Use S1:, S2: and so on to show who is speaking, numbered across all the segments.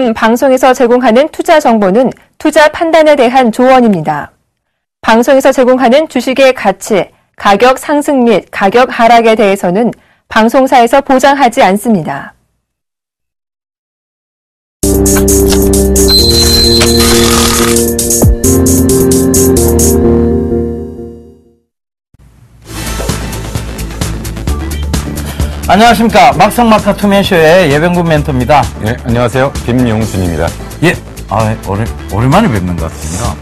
S1: 이처럼 방송에서 제공하는 투자 정보는 투자 판단에 대한 조언입니다. 방송에서 제공하는 주식의 가치, 가격 상승 및 가격 하락에 대해서는 방송사에서 보장하지 않습니다.
S2: 안녕하십니까. 막상막하 투맨쇼의 예병군 멘토입니다.
S3: 예, 안녕하세요. 김용준입니다.
S2: 예. 오랜만에 뵙는 것 같습니다.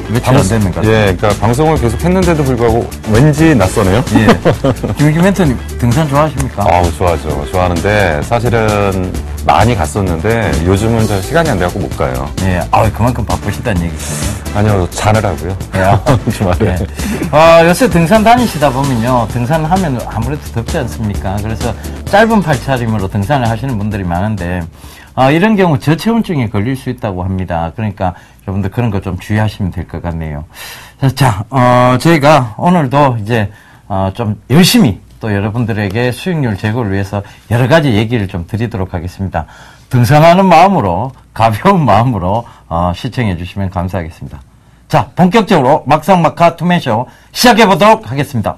S2: 며칠 안 되는 것 같아요.
S3: 예, 그러니까 방송을 계속 했는데도 불구하고 왠지 낯서네요.
S2: 예. 김용준 멘토님, 등산 좋아하십니까?
S3: 좋아하죠. 좋아하는데, 사실은 많이 갔었는데, 요즘은 잘 시간이 안 돼갖고 못 가요.
S2: 예. 그만큼 바쁘시다는 얘기잖아요.
S3: 아니요, 자느라고요.
S2: 예.
S3: 주말에.
S2: 예. 요새 등산 다니시다 보면요. 등산하면 아무래도 덥지 않습니까? 그래서 짧은 팔차림으로 등산을 하시는 분들이 많은데, 이런 경우 저체온증에 걸릴 수 있다고 합니다. 그러니까 여러분들 그런 거 좀 주의하시면 될 것 같네요. 자, 저희가 오늘도 이제 좀 열심히 또 여러분들에게 수익률 제고를 위해서 여러 가지 얘기를 좀 드리도록 하겠습니다. 등산하는 마음으로, 가벼운 마음으로 시청해 주시면 감사하겠습니다. 자, 본격적으로 막상막하 투맨쇼 시작해 보도록 하겠습니다.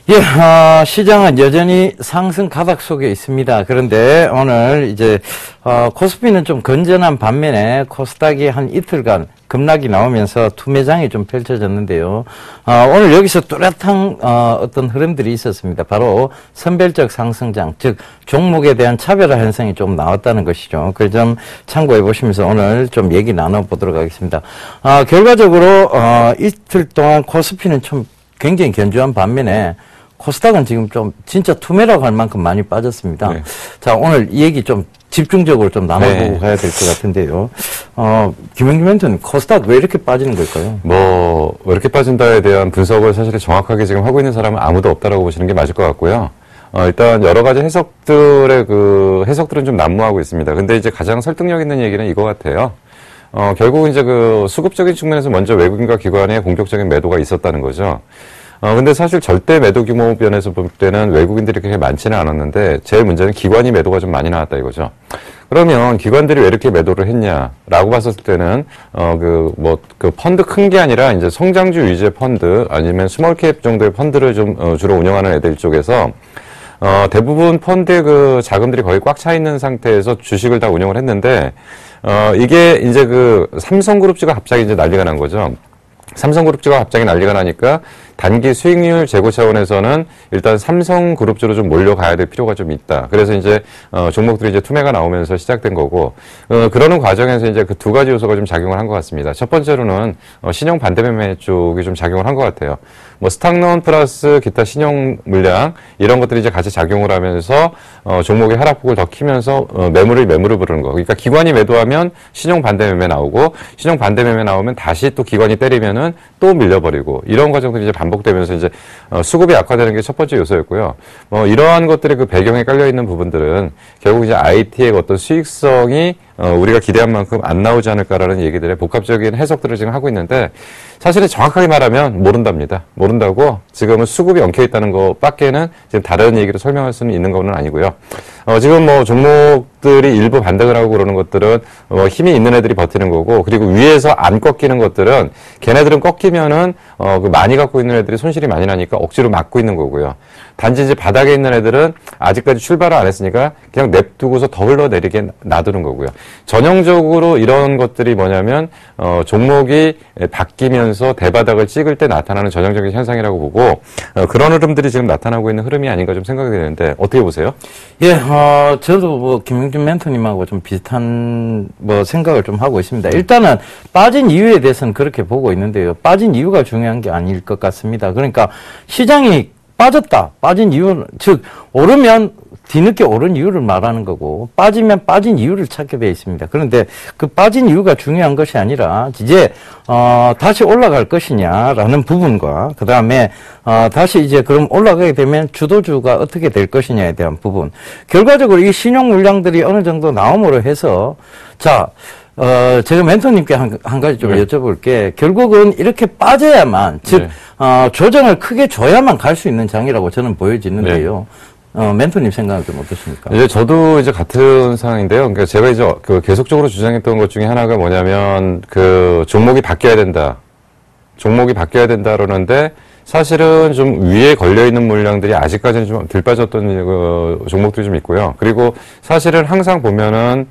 S2: 예, 시장은 여전히 상승 가닥 속에 있습니다. 그런데 오늘 이제, 코스피는 좀 건전한 반면에 코스닥이 한 이틀간 급락이 나오면서 투매장이 좀 펼쳐졌는데요. 오늘 여기서 뚜렷한, 어떤 흐름들이 있었습니다. 바로 선별적 상승장, 즉, 종목에 대한 차별화 현상이 좀 나왔다는 것이죠. 그 점 참고해 보시면서 오늘 좀 얘기 나눠보도록 하겠습니다. 결과적으로, 이틀 동안 코스피는 좀 굉장히 견조한 반면에 코스닥은 지금 좀 진짜 투매라고 할 만큼 많이 빠졌습니다. 네. 자, 오늘 이 얘기 좀 집중적으로 좀 나눠보고 가야 될 것 같은데요. 김영준 멘토님, 코스닥 왜 이렇게 빠지는 걸까요?
S3: 왜 이렇게 빠진다에 대한 분석을 사실 정확하게 지금 하고 있는 사람은 아무도 없다라고 보시는 게 맞을 것 같고요. 일단 여러 가지 해석들은 좀 난무하고 있습니다. 근데 이제 가장 설득력 있는 얘기는 이거 같아요. 결국 이제 수급적인 측면에서 먼저 외국인과 기관의 공격적인 매도가 있었다는 거죠. 근데 사실 절대 매도 규모 면에서 볼 때는 외국인들이 그렇게 많지는 않았는데, 제일 문제는 기관이 매도가 좀 많이 나왔다 이거죠. 그러면 기관들이 왜 이렇게 매도를 했냐라고 봤을 때는, 펀드 큰 게 아니라 이제 성장주 위주의 펀드, 아니면 스몰캡 정도의 펀드를 좀, 주로 운영하는 애들 쪽에서, 대부분 펀드의 자금들이 거의 꽉 차 있는 상태에서 주식을 다 운영을 했는데, 이게 이제 삼성그룹주가 갑자기 이제 난리가 난 거죠. 삼성그룹주가 갑자기 난리가 나니까 단기 수익률 제고 차원에서는 일단 삼성그룹주로 좀 몰려가야 될 필요가 좀 있다. 그래서 이제 종목들이 이제 투매가 나오면서 시작된 거고 그러는 과정에서 이제 그 두 가지 요소가 좀 작용을 한 것 같습니다. 첫 번째로는 신용 반대 매매 쪽이 좀 작용을 한 것 같아요. 뭐 스탁론 플러스 기타 신용 물량 이런 것들이 이제 같이 작용을 하면서 종목의 하락폭을 더 키면서 매물을 부르는 거. 그러니까 기관이 매도하면 신용 반대 매매 나오고 신용 반대 매매 나오면 다시 또 기관이 때리면은 또 밀려버리고 이런 과정들이 이제 반복되면서 이제 수급이 악화되는 게 첫 번째 요소였고요. 이러한 것들의 그 배경에 깔려 있는 부분들은 결국 이제 IT의 어떤 수익성이 우리가 기대한 만큼 안 나오지 않을까라는 얘기들의 복합적인 해석들을 지금 하고 있는데 사실은 정확하게 말하면 모른답니다. 모른다고 지금은 수급이 엉켜있다는 것밖에는 지금 다른 얘기로 설명할 수는 있는 건 아니고요. 지금 뭐 종목들이 일부 반등을 하고 그러는 것들은 힘이 있는 애들이 버티는 거고 그리고 위에서 안 꺾이는 것들은 걔네들은 꺾이면은 그 많이 갖고 있는 애들이 손실이 많이 나니까 억지로 막고 있는 거고요. 단지 이제 바닥에 있는 애들은 아직까지 출발을 안 했으니까 그냥 냅두고서 더 흘러내리게 놔두는 거고요. 전형적으로 이런 것들이 뭐냐면 종목이 바뀌면서 대바닥을 찍을 때 나타나는 전형적인 현상이라고 보고 그런 흐름들이 지금 나타나고 있는 흐름이 아닌가 좀 생각이 되는데 어떻게 보세요?
S2: 예, 저도 뭐 김용준 멘토님하고 좀 비슷한 뭐 생각을 좀 하고 있습니다. 일단은 빠진 이유에 대해서는 그렇게 보고 있는데요. 빠진 이유가 중요한 게 아닐 것 같습니다. 그러니까 시장이 빠졌다. 빠진 이유는, 즉, 오르면 뒤늦게 오른 이유를 말하는 거고, 빠지면 빠진 이유를 찾게 되어 있습니다. 그런데 그 빠진 이유가 중요한 것이 아니라, 이제, 다시 올라갈 것이냐라는 부분과, 그 다음에, 다시 이제 그럼 올라가게 되면 주도주가 어떻게 될 것이냐에 대한 부분. 결과적으로 이 신용 물량들이 어느 정도 나옴으로 해서, 자, 제가 멘토님께 한 가지 좀 여쭤볼게. 결국은 이렇게 빠져야만, 즉, 조정을 크게 줘야만 갈 수 있는 장이라고 저는 보여지는데요. 멘토님 생각은 좀 어떻습니까?
S3: 이제 저도 이제 같은 상황인데요. 그러니까 제가 이제 계속적으로 주장했던 것 중에 하나가 뭐냐면, 종목이 바뀌어야 된다. 종목이 바뀌어야 된다 그러는데, 사실은 좀 위에 걸려있는 물량들이 아직까지는 좀 덜 빠졌던 종목들이 좀 있고요. 그리고 사실은 항상 보면은,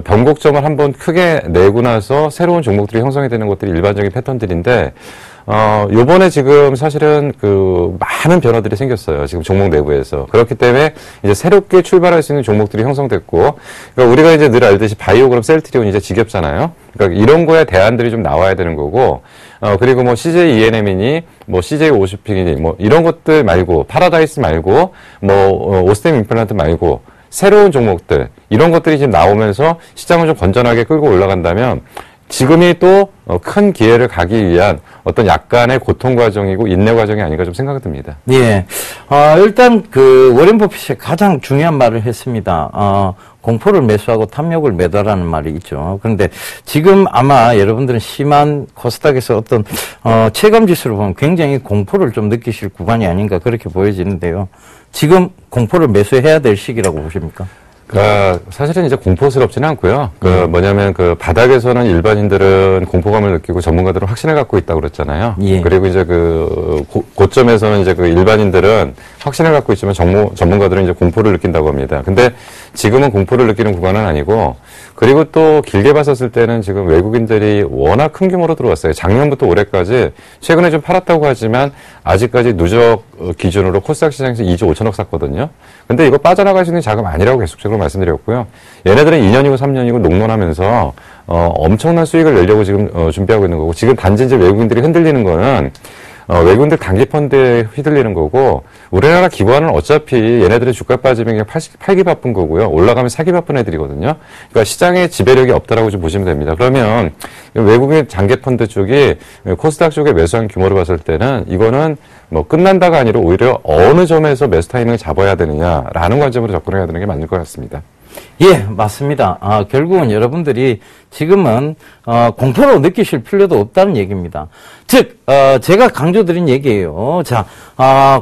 S3: 변곡점을 한번 크게 내고 나서 새로운 종목들이 형성이 되는 것들이 일반적인 패턴들인데, 요번에 지금 사실은 많은 변화들이 생겼어요. 지금 종목 내부에서. 그렇기 때문에 이제 새롭게 출발할 수 있는 종목들이 형성됐고, 그러니까 우리가 이제 늘 알듯이 바이오그램 셀트리온 이제 지겹잖아요. 그러니까 이런 거에 대안들이 좀 나와야 되는 거고, 그리고 뭐 CJ ENM이니, 뭐 CJ 오시픽이니, 뭐 이런 것들 말고, 파라다이스 말고, 뭐, 오스템 임플란트 말고, 새로운 종목들, 이런 것들이 지금 나오면서 시장을 좀 건전하게 끌고 올라간다면, 지금이 또 큰 기회를 가기 위한 어떤 약간의 고통 과정이고 인내 과정이 아닌가 좀 생각이 듭니다.
S2: 예. 일단 워렌 버핏이 가장 중요한 말을 했습니다. 공포를 매수하고 탐욕을 매도하라는 말이 있죠. 그런데 지금 아마 여러분들은 심한 코스닥에서 어떤 체감 지수를 보면 굉장히 공포를 좀 느끼실 구간이 아닌가 그렇게 보여지는데요. 지금 공포를 매수해야 될 시기라고 보십니까?
S3: 사실은 이제 공포스럽지는 않고요. 뭐냐면 바닥에서는 일반인들은 공포감을 느끼고 전문가들은 확신을 갖고 있다고 그랬잖아요.
S2: 예.
S3: 그리고 이제 고점에서는 이제 일반인들은 확신을 갖고 있지만 전문가들은 이제 공포를 느낀다고 합니다. 근데 지금은 공포를 느끼는 구간은 아니고 그리고 또 길게 봤었을 때는 지금 외국인들이 워낙 큰 규모로 들어왔어요. 작년부터 올해까지 최근에 좀 팔았다고 하지만 아직까지 누적 기준으로 코스닥 시장에서 2조 5천억 샀거든요. 근데 이거 빠져나갈 수 있는 자금 아니라고 계속적으로 말씀드렸고요. 얘네들은 2년이고 3년이고 농론하면서 엄청난 수익을 내려고 지금 준비하고 있는 거고 지금 단지 이제 외국인들이 흔들리는 거는 외국인들 단기 펀드에 휘둘리는 거고 우리나라 기관은 어차피 얘네들이 주가 빠지면 그냥 팔기 바쁜 거고요. 올라가면 사기 바쁜 애들이거든요. 그러니까 시장에 지배력이 없다라고 좀 보시면 됩니다. 그러면 외국인 장기 펀드 쪽이 코스닥 쪽에 매수한 규모로 봤을 때는 이거는 뭐 끝난다가 아니라 오히려 어느 점에서 매수 타이밍을 잡아야 되느냐라는 관점으로 접근해야 되는 게 맞을 것 같습니다.
S2: 예, 맞습니다. 결국은 여러분들이 지금은 공포로 느끼실 필요도 없다는 얘기입니다. 즉, 제가 강조드린 얘기예요. 자,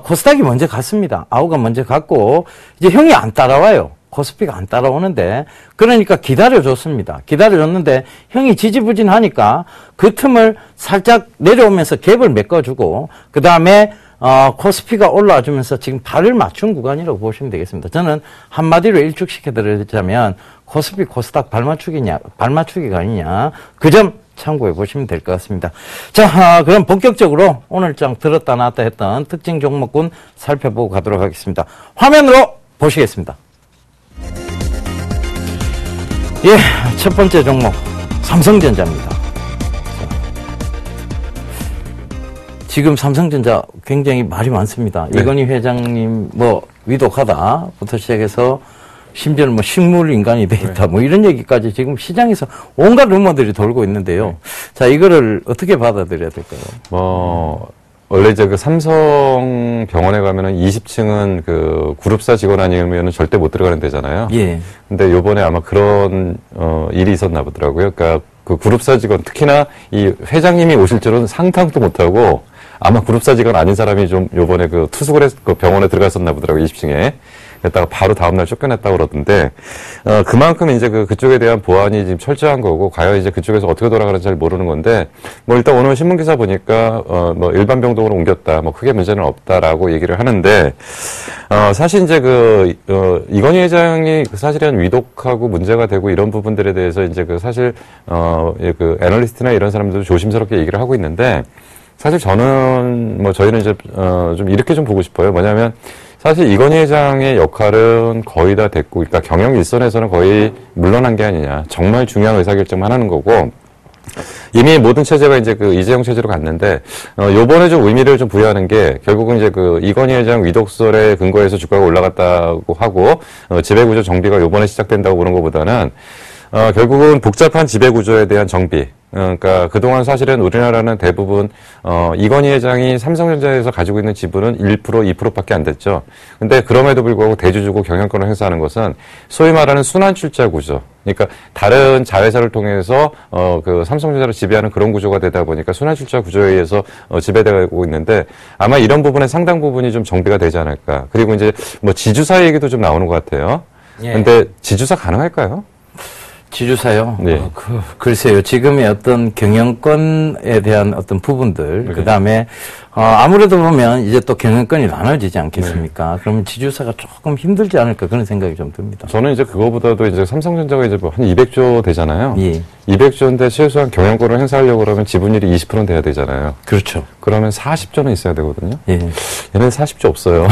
S2: 코스닥이 먼저 갔습니다. 아우가 먼저 갔고 이제 형이 안 따라와요. 코스피가 안 따라오는데 그러니까 기다려줬습니다. 기다려줬는데 형이 지지부진하니까 그 틈을 살짝 내려오면서 갭을 메꿔주고 그 다음에 코스피가 올라와주면서 지금 발을 맞춘 구간이라고 보시면 되겠습니다. 저는 한마디로 일축시켜드리자면 코스피 코스닥 발맞추기가 아니냐 그 점 참고해 보시면 될 것 같습니다. 자, 그럼 본격적으로 오늘 장 들었다 놨다 했던 특징 종목군 살펴보고 가도록 하겠습니다. 화면으로 보시겠습니다. 예, 첫 번째 종목 삼성전자입니다. 지금 삼성전자 굉장히 말이 많습니다. 네. 이건희 회장님 뭐 위독하다부터 시작해서 심지어는 뭐 식물 인간이 돼 있다, 뭐 이런 얘기까지 지금 시장에서 온갖 루머들이 돌고 있는데요. 자, 이거를 어떻게 받아들여야 될까요?
S3: 원래 이제 그 삼성 병원에 가면은 20층은 그 그룹사 직원 아니면은 절대 못 들어가는 데잖아요. 예. 근데 요번에 아마 그런, 일이 있었나 보더라고요. 그러니까 그 그룹사 직원, 특히나 이 회장님이 오실 줄은 상상도 못하고 아마 그룹사 직원 아닌 사람이 좀 요번에 그 투숙을 그 병원에 들어갔었나 보더라고요. 20층에. 그랬다가 바로 다음날 쫓겨났다고 그러던데, 그만큼 이제 그쪽에 대한 보안이 지금 철저한 거고, 과연 이제 그쪽에서 어떻게 돌아가는지 잘 모르는 건데, 뭐 일단 오늘 신문기사 보니까, 뭐 일반 병동으로 옮겼다, 뭐 크게 문제는 없다라고 얘기를 하는데, 사실 이제 이건희 회장이 사실은 위독하고 문제가 되고 이런 부분들에 대해서 이제 사실, 애널리스트나 이런 사람들도 조심스럽게 얘기를 하고 있는데, 사실 저희는 이제, 좀 이렇게 좀 보고 싶어요. 뭐냐면, 사실 이건희 회장의 역할은 거의 다 됐고, 그러니까 경영 일선에서는 거의 물러난 게 아니냐. 정말 중요한 의사결정만 하는 거고, 이미 모든 체제가 이제 이재용 체제로 갔는데, 요번에 좀 의미를 좀 부여하는 게, 결국은 이제 이건희 회장 위독설에 근거해서 주가가 올라갔다고 하고, 지배구조 정비가 요번에 시작된다고 보는 것보다는, 결국은 복잡한 지배구조에 대한 정비. 그러니까 그동안 사실은 우리나라는 대부분 이건희 회장이 삼성전자에서 가지고 있는 지분은 1%, 2%밖에 안 됐죠. 근데 그럼에도 불구하고 대주주고 경영권을 행사하는 것은 소위 말하는 순환 출자 구조. 그러니까 다른 자회사를 통해서 삼성전자를 지배하는 그런 구조가 되다 보니까 순환 출자 구조에 의해서 지배되고 있는데 아마 이런 부분의 상당 부분이 좀 정비가 되지 않을까. 그리고 이제 뭐 지주사 얘기도 좀 나오는 것 같아요. 예. 근데 지주사 가능할까요?
S2: 지주사요? 네. 글쎄요. 지금의 어떤 경영권에 대한 어떤 부분들, 네. 그 다음에, 아무래도 보면 이제 또 경영권이 나눠지지 않겠습니까? 네. 그러면 지주사가 조금 힘들지 않을까 그런 생각이 좀 듭니다.
S3: 저는 이제 그거보다도 이제 삼성전자가 이제 뭐 한 200조 되잖아요. 예. 200조인데 최소한 경영권을 행사하려고 그러면 지분율이 20%는 돼야 되잖아요.
S2: 그렇죠.
S3: 그러면 40조는 있어야 되거든요.
S2: 예.
S3: 얘는 40조 없어요.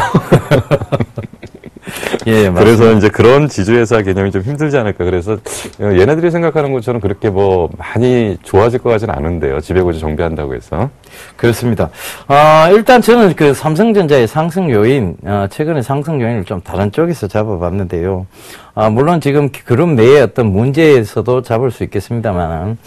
S2: 예, 맞습니다.
S3: 그래서 이제 그런 지주회사 개념이 좀 힘들지 않을까. 그래서 얘네들이 생각하는 것처럼 그렇게 뭐 많이 좋아질 것 같지는 않은데요. 지배구조 정비한다고 해서.
S2: 그렇습니다. 일단 저는 삼성전자의 상승 요인, 최근에 상승 요인을 좀 다른 쪽에서 잡아봤는데요. 물론 지금 그룹 내의 어떤 문제에서도 잡을 수 있겠습니다만은,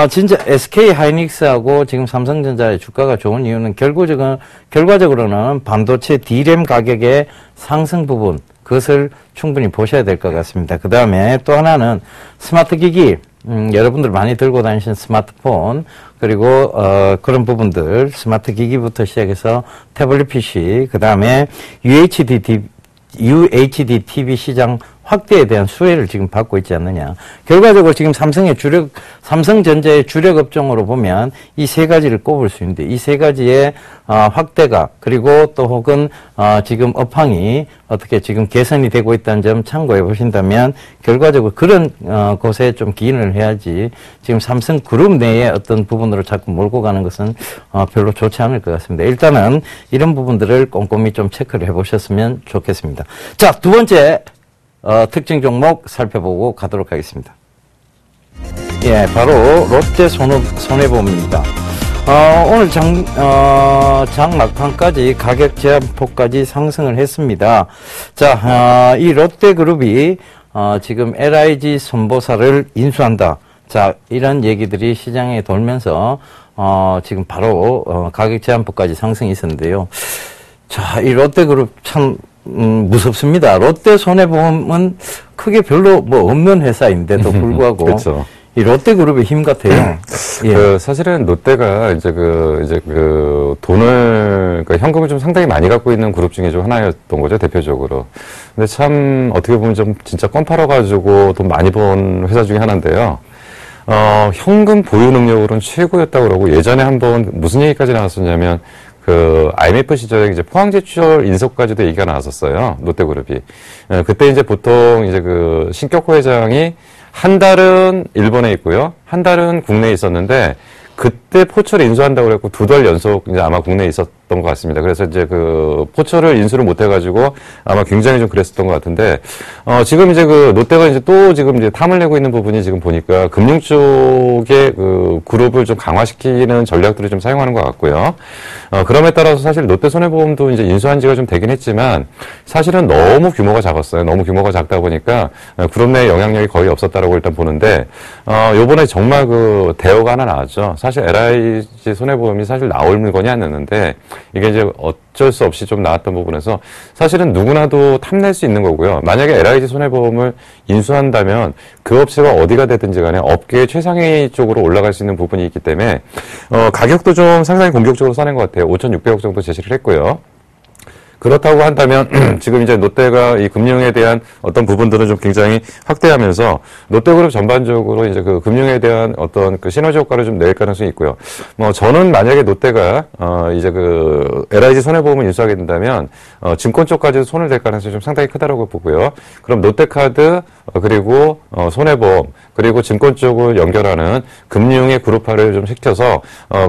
S2: 진짜 SK 하이닉스하고 지금 삼성전자의 주가가 좋은 이유는 결과적으로는 반도체 D램 가격의 상승 부분, 그것을 충분히 보셔야 될 것 같습니다. 그 다음에 또 하나는 스마트 기기, 여러분들 많이 들고 다니시는 스마트폰, 그리고, 그런 부분들, 스마트 기기부터 시작해서 태블릿 PC, 그 다음에 UHD TV 시장 확대에 대한 수혜를 지금 받고 있지 않느냐. 결과적으로 지금 삼성전자의 주력 업종으로 보면 이 세 가지를 꼽을 수 있는데 이 세 가지의 확대가 그리고 또 혹은 지금 업황이 어떻게 지금 개선이 되고 있다는 점 참고해 보신다면 결과적으로 그런 곳에 좀 기인을 해야지 지금 삼성그룹 내의 어떤 부분으로 자꾸 몰고 가는 것은 별로 좋지 않을 것 같습니다. 일단은 이런 부분들을 꼼꼼히 좀 체크를 해보셨으면 좋겠습니다. 자, 두 번째 특징 종목 살펴보고 가도록 하겠습니다. 예, 바로 롯데 손해보험입니다. 오늘 장 막판까지 가격 제한폭까지 상승을 했습니다. 자, 이 롯데그룹이 지금 LIG 손보사를 인수한다. 자, 이런 얘기들이 시장에 돌면서 지금 바로 가격 제한폭까지 상승이 있었는데요. 자, 이 롯데그룹 참 무섭습니다. 롯데 손해보험은 크게 별로 뭐 없는 회사인데도 불구하고
S3: 그렇죠.
S2: 이 롯데그룹의 힘 같아요. 예.
S3: 사실은 롯데가 이제 돈을, 그러니까 현금을 좀 상당히 많이 갖고 있는 그룹 중에 좀 하나였던 거죠, 대표적으로. 근데 참, 어떻게 보면 좀 진짜 껌 팔아가지고 돈 많이 번 회사 중에 하나인데요. 현금 보유 능력으로는 최고였다고 그러고 예전에 한번 무슨 얘기까지 나왔었냐면 IMF 시절에 이제 포항제철 인수까지도 얘기가 나왔었어요. 롯데그룹이. 그때 이제 보통 이제 신격호 회장이 한 달은 일본에 있고요. 한 달은 국내에 있었는데 그때 포철을 인수한다고 그랬고 2달 연속 이제 아마 국내에 있었던 것 같습니다. 그래서 이제 그 포철을 인수를 못 해가지고 아마 굉장히 좀 그랬었던 것 같은데, 지금 이제 그 롯데가 이제 또 지금 이제 탐을 내고 있는 부분이 지금 보니까 금융 쪽의 그 그룹을 좀 강화시키는 전략들을 좀 사용하는 것 같고요. 그럼에 따라서 사실 롯데손해보험도 이제 인수한 지가 좀 되긴 했지만 사실은 너무 규모가 작았어요. 너무 규모가 작다 보니까 그룹 내 영향력이 거의 없었다라고 일단 보는데, 요번에 정말 그 대우가 하나 나왔죠. 사실 LIG 손해보험이 사실 나올 물건이 아니었는데 이게 이제 어쩔 수 없이 좀 나왔던 부분에서 사실은 누구나도 탐낼 수 있는 거고요. 만약에 LIG 손해보험을 인수한다면 그 업체가 어디가 되든지 간에 업계의 최상위 쪽으로 올라갈 수 있는 부분이 있기 때문에 가격도 좀 상당히 공격적으로 써낸 것 같아요. 5,600억 정도 제시를 했고요. 그렇다고 한다면 지금 이제 롯데가 이 금융에 대한 어떤 부분들은 좀 굉장히 확대하면서 롯데그룹 전반적으로 이제 그 금융에 대한 어떤 그 시너지 효과를 좀 낼 가능성이 있고요. 저는 만약에 롯데가 이제 그 LIG 손해보험을 인수하게 된다면 증권 쪽까지도 손을 댈 가능성이 좀 상당히 크다라고 보고요. 그럼 롯데카드 그리고 손해보험 그리고 증권 쪽을 연결하는 금융의 그룹화를 좀 시켜서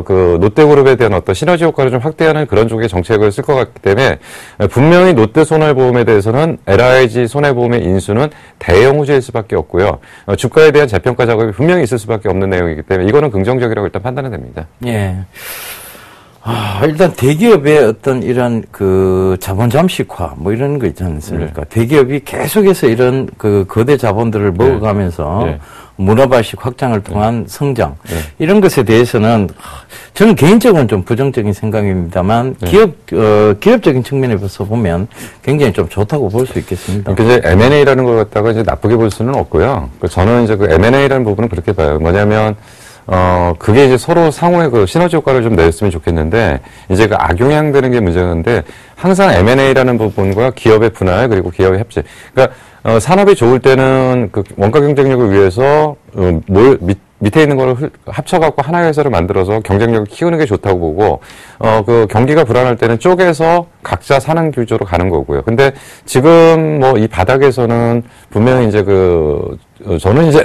S3: 그 롯데그룹에 대한 어떤 시너지 효과를 좀 확대하는 그런 쪽의 정책을 쓸 것 같기 때문에 분명히 롯데손해보험에 대해서는 LIG 손해보험의 인수는 대형 호재일 수밖에 없고요. 주가에 대한 재평가 작업이 분명히 있을 수밖에 없는 내용이기 때문에 이거는 긍정적이라고 일단 판단이 됩니다.
S2: 예. 일단 대기업의 어떤 이런 그 자본 잠식화 뭐 이런 거 있지 않습니까? 네. 대기업이 계속해서 이런 그 거대 자본들을 먹어가면서 네. 문화발식 확장을 통한 성장 이런 것에 대해서는 저는 개인적으로는 좀 부정적인 생각입니다만 기업적인 측면에서 보면 굉장히 좀 좋다고 볼 수 있겠습니다.
S3: 그러니까 이제 M&A라는 걸 갖다가 이제 나쁘게 볼 수는 없고요. 저는 이제 그 M&A라는 부분은 그렇게 봐요. 뭐냐면 그게 이제 서로 상호의 그 시너지 효과를 좀 냈으면 좋겠는데, 이제 그 악영향되는 게 문제였는데, 항상 M&A라는 부분과 기업의 분할, 그리고 기업의 협치. 그러니까, 산업이 좋을 때는 그 원가 경쟁력을 위해서, 밑에 있는 거를 합쳐갖고 하나의 회사를 만들어서 경쟁력을 키우는 게 좋다고 보고, 그 경기가 불안할 때는 쪼개서 각자 사는 구조로 가는 거고요. 근데 지금 뭐 이 바닥에서는 분명히 이제 저는 이제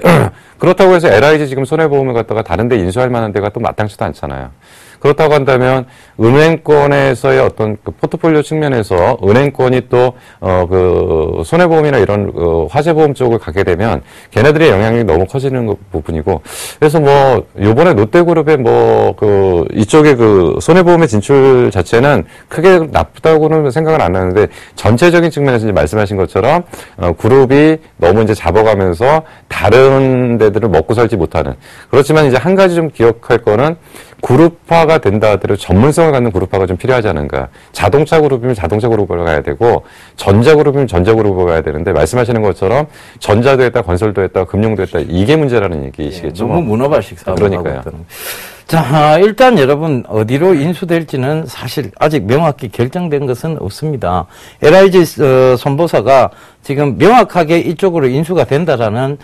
S3: 그렇다고 해서 LIG 지금 손해보험을 갖다가 다른 데 인수할 만한 데가 또 마땅치도 않잖아요. 그렇다고 한다면 은행권에서의 어떤 그 포트폴리오 측면에서 은행권이 또 그 손해보험이나 이런 화재보험 쪽을 가게 되면 걔네들의 영향력이 너무 커지는 부분이고, 그래서 뭐 요번에 롯데그룹의 뭐 그 이쪽에 그 손해보험의 진출 자체는 크게 나쁘다고는 생각은 안 하는데, 전체적인 측면에서 이제 말씀하신 것처럼 그룹이 너무 이제 잡아가면서 다른 데들을 먹고 살지 못하는, 그렇지만 이제 한 가지 좀 기억할 거는 그룹화가 된다 하더라도 전문성을 갖는 그룹화가 좀 필요하지 않은가. 자동차 그룹이면 자동차 그룹으로 가야 되고, 전자 그룹이면 전자 그룹으로 가야 되는데, 말씀하시는 것처럼 전자도 했다, 건설도 했다, 금융도 했다, 이게 문제라는 얘기시겠죠.
S2: 너무 문어발식 사업을 하고
S3: 그러니까요.
S2: 있다는. 자, 일단 여러분 어디로 인수될지는 사실 아직 명확히 결정된 것은 없습니다. LIG 손보사가 지금 명확하게 이쪽으로 인수가 된다라는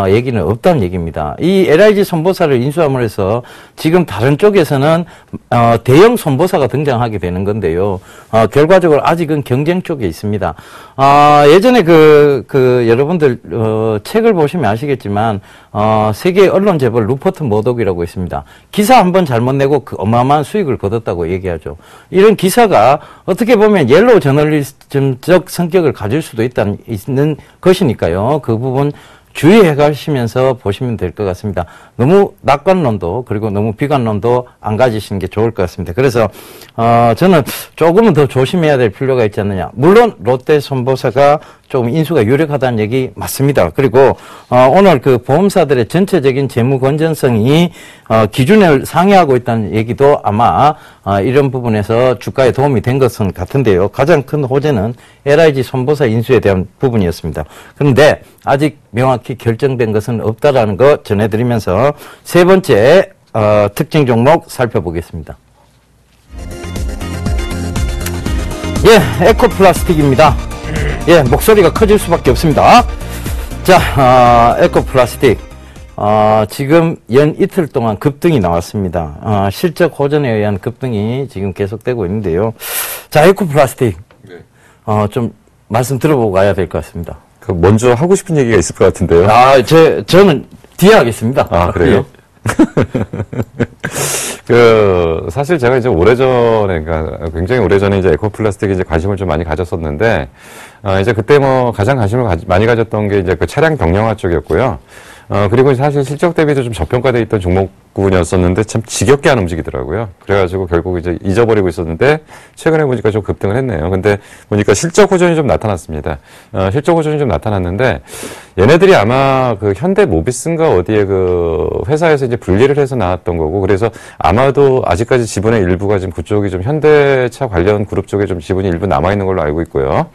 S2: 얘기는 없다는 얘기입니다. 이 LIG 손보사를 인수함으로 해서 지금 다른 쪽에서는 대형 손보사가 등장하게 되는 건데요. 결과적으로 아직은 경쟁 쪽에 있습니다. 예전에 여러분들 책을 보시면 아시겠지만 세계 언론 재벌 루퍼트 머독이라고 있습니다. 기사 한 번 잘못 내고 그 어마어마한 수익을 거뒀다고 얘기하죠. 이런 기사가 어떻게 보면 옐로우 저널리즘적 성격을 가질 수도 있는 것이니까요. 그 부분 주의해 가시면서 보시면 될 것 같습니다. 너무 낙관론도 그리고 너무 비관론도 안 가지시는 게 좋을 것 같습니다. 그래서 저는 조금은 더 조심해야 될 필요가 있지 않느냐. 물론 롯데 손보사가 조금 인수가 유력하다는 얘기 맞습니다. 그리고 오늘 그 보험사들의 전체적인 재무 건전성이 기준을 상회하고 있다는 얘기도 아마 이런 부분에서 주가에 도움이 된 것은 같은데요. 가장 큰 호재는 LIG 손보사 인수에 대한 부분이었습니다. 그런데 아직 명확히 결정된 것은 없다라는 거 전해드리면서 세 번째 특징 종목 살펴보겠습니다. 예, 에코플라스틱입니다. 예, 목소리가 커질 수밖에 없습니다. 자, 에코플라스틱. 지금 연 이틀 동안 급등이 나왔습니다. 실적 호전에 의한 급등이 지금 계속되고 있는데요. 자, 에코플라스틱. 좀 말씀 들어보고 가야 될 것 같습니다.
S3: 그 먼저 하고 싶은 얘기가 있을 것 같은데요.
S2: 저는 뒤에 하겠습니다.
S3: 아, 그래요? 사실 제가 이제 그러니까 굉장히 오래전에 이제 에코플라스틱에 이제 관심을 좀 많이 가졌었는데, 이제 그때 뭐 가장 관심을 많이 가졌던 게 이제 그 차량 경량화 쪽이었고요. 그리고 사실 실적 대비도 좀 저평가돼 있던 종목군이었었는데 참 지겹게 안 움직이더라고요. 그래가지고 결국 이제 잊어버리고 있었는데 최근에 보니까 좀 급등을 했네요. 근데 보니까 실적 호전이 좀 나타났습니다. 실적 호전이 좀 나타났는데 얘네들이 아마 그 현대 모비스인가 어디에 그 회사에서 이제 분리를 해서 나왔던 거고 그래서 아마도 아직까지 지분의 일부가 지금 그쪽이 좀 현대차 관련 그룹 쪽에 좀 지분이 일부 남아있는 걸로 알고 있고요.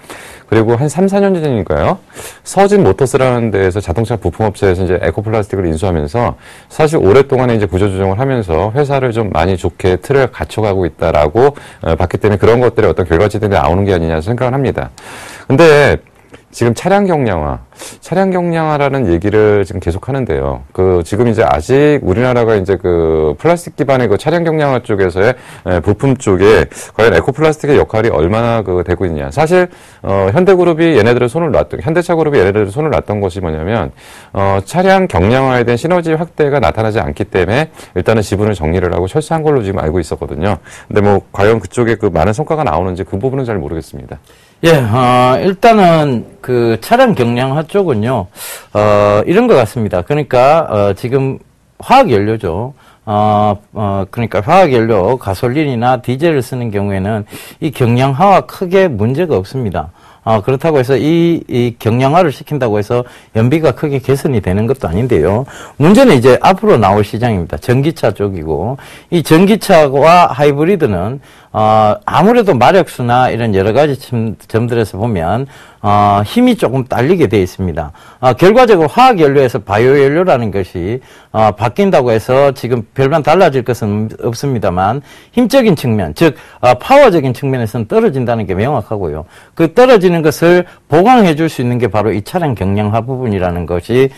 S3: 그리고 한 3, 4년 전이니까요. 서진 모터스라는 데에서 자동차 부품업체에서 이제 에코플라스틱을 인수하면서 사실 오랫동안에 이제 구조조정을 하면서 회사를 좀 많이 좋게 틀을 갖춰가고 있다라고 봤기 때문에 그런 것들의 어떤 결과치들이 나오는 게 아니냐 생각을 합니다. 근데 지금 차량 경량화라는 얘기를 지금 계속 하는데요. 지금 이제 아직 우리나라가 이제 그 플라스틱 기반의 그 차량 경량화 쪽에서의 부품 쪽에 과연 에코플라스틱의 역할이 얼마나 되고 있냐. 사실, 현대차 그룹이 얘네들을 손을 놨던 것이 뭐냐면, 차량 경량화에 대한 시너지 확대가 나타나지 않기 때문에 일단은 지분을 정리를 하고 철수한 걸로 지금 알고 있었거든요. 근데 뭐, 과연 그쪽에 그 많은 성과가 나오는지 그 부분은 잘 모르겠습니다.
S2: 예, 일단은 그 차량 경량화 쪽은요, 이런 것 같습니다. 그러니까, 지금 화학연료죠. 그러니까 화학연료, 가솔린이나 디젤을 쓰는 경우에는 이 경량화와 크게 문제가 없습니다. 그렇다고 해서 이 경량화를 시킨다고 해서 연비가 크게 개선이 되는 것도 아닌데요. 문제는 이제 앞으로 나올 시장입니다. 전기차 쪽이고, 이 전기차와 하이브리드는, 아무래도 마력수나 이런 여러 가지 점들에서 보면, 힘이 조금 딸리게 되어 있습니다. 결과적으로 화학연료에서 바이오연료라는 것이, 바뀐다고 해서 지금 별반 달라질 것은 없습니다만, 힘적인 측면, 즉, 파워적인 측면에서는 떨어진다는 게 명확하고요. 그 떨어지는 것을 보강해 줄 수 있는 게 바로 이 차량 경량화 부분이라는 것이,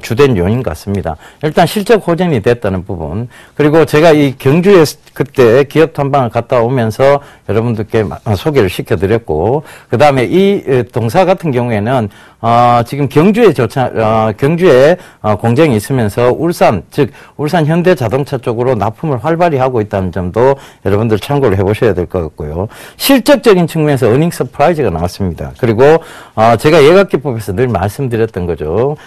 S2: 주된 요인 같습니다. 일단 실적 호전이 됐다는 부분, 그리고 제가 이 경주에 그때 기업 탐방을 갔다 오면서 여러분들께 소개를 시켜드렸고, 그 다음에 이 동사 같은 경우에는 지금 경주에 공장이 있으면서 울산 현대자동차 쪽으로 납품을 활발히 하고 있다는 점도 여러분들 참고를 해보셔야 될 것 같고요. 실적적인 측면에서 어닝 서프라이즈가 나왔습니다. 그리고 제가 예각기법에서 늘 말씀드렸던 거죠.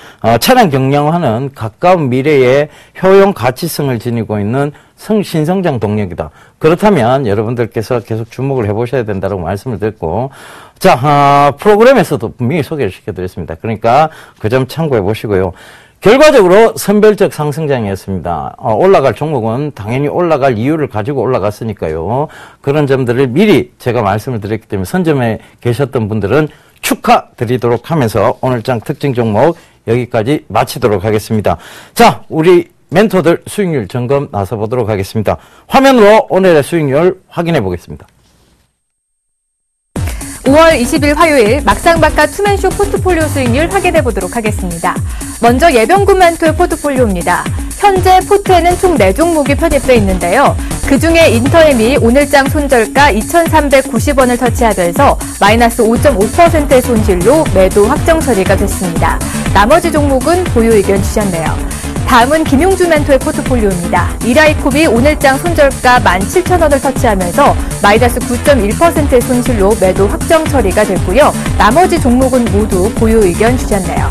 S2: 차량 경량화는 가까운 미래에 효용 가치성을 지니고 있는 신성장 동력이다. 그렇다면 여러분들께서 계속 주목을 해보셔야 된다고 말씀을 드렸고, 자, 프로그램에서도 분명히 소개를 시켜드렸습니다. 그러니까 그 점 참고해 보시고요. 결과적으로 선별적 상승장이었습니다. 올라갈 종목은 당연히 올라갈 이유를 가지고 올라갔으니까요. 그런 점들을 미리 제가 말씀을 드렸기 때문에 선점에 계셨던 분들은 축하드리도록 하면서 오늘 장 특징 종목 여기까지 마치도록 하겠습니다. 자, 우리 멘토들 수익률 점검 나서보도록 하겠습니다. 화면으로 오늘의 수익률 확인해 보겠습니다.
S1: 5월 20일 화요일 막상막하 투맨쇼 포트폴리오 수익률 확인해 보도록 하겠습니다. 먼저 예병군 멘토의 포트폴리오입니다. 현재 포트에는 총 4종목이 편입되어 있는데요. 그중에 인터엠이 오늘장 손절가 2,390원을 터치하면서 마이너스 5.5%의 손실로 매도 확정 처리가 됐습니다. 나머지 종목은 보유 의견 주셨네요. 다음은 김용주 멘토의 포트폴리오입니다. 이라이콥이 오늘장 손절가 17,000원을 터치하면서 마이너스 9.1%의 손실로 매도 확정 처리가 됐고요. 나머지 종목은 모두 보유 의견 주셨네요.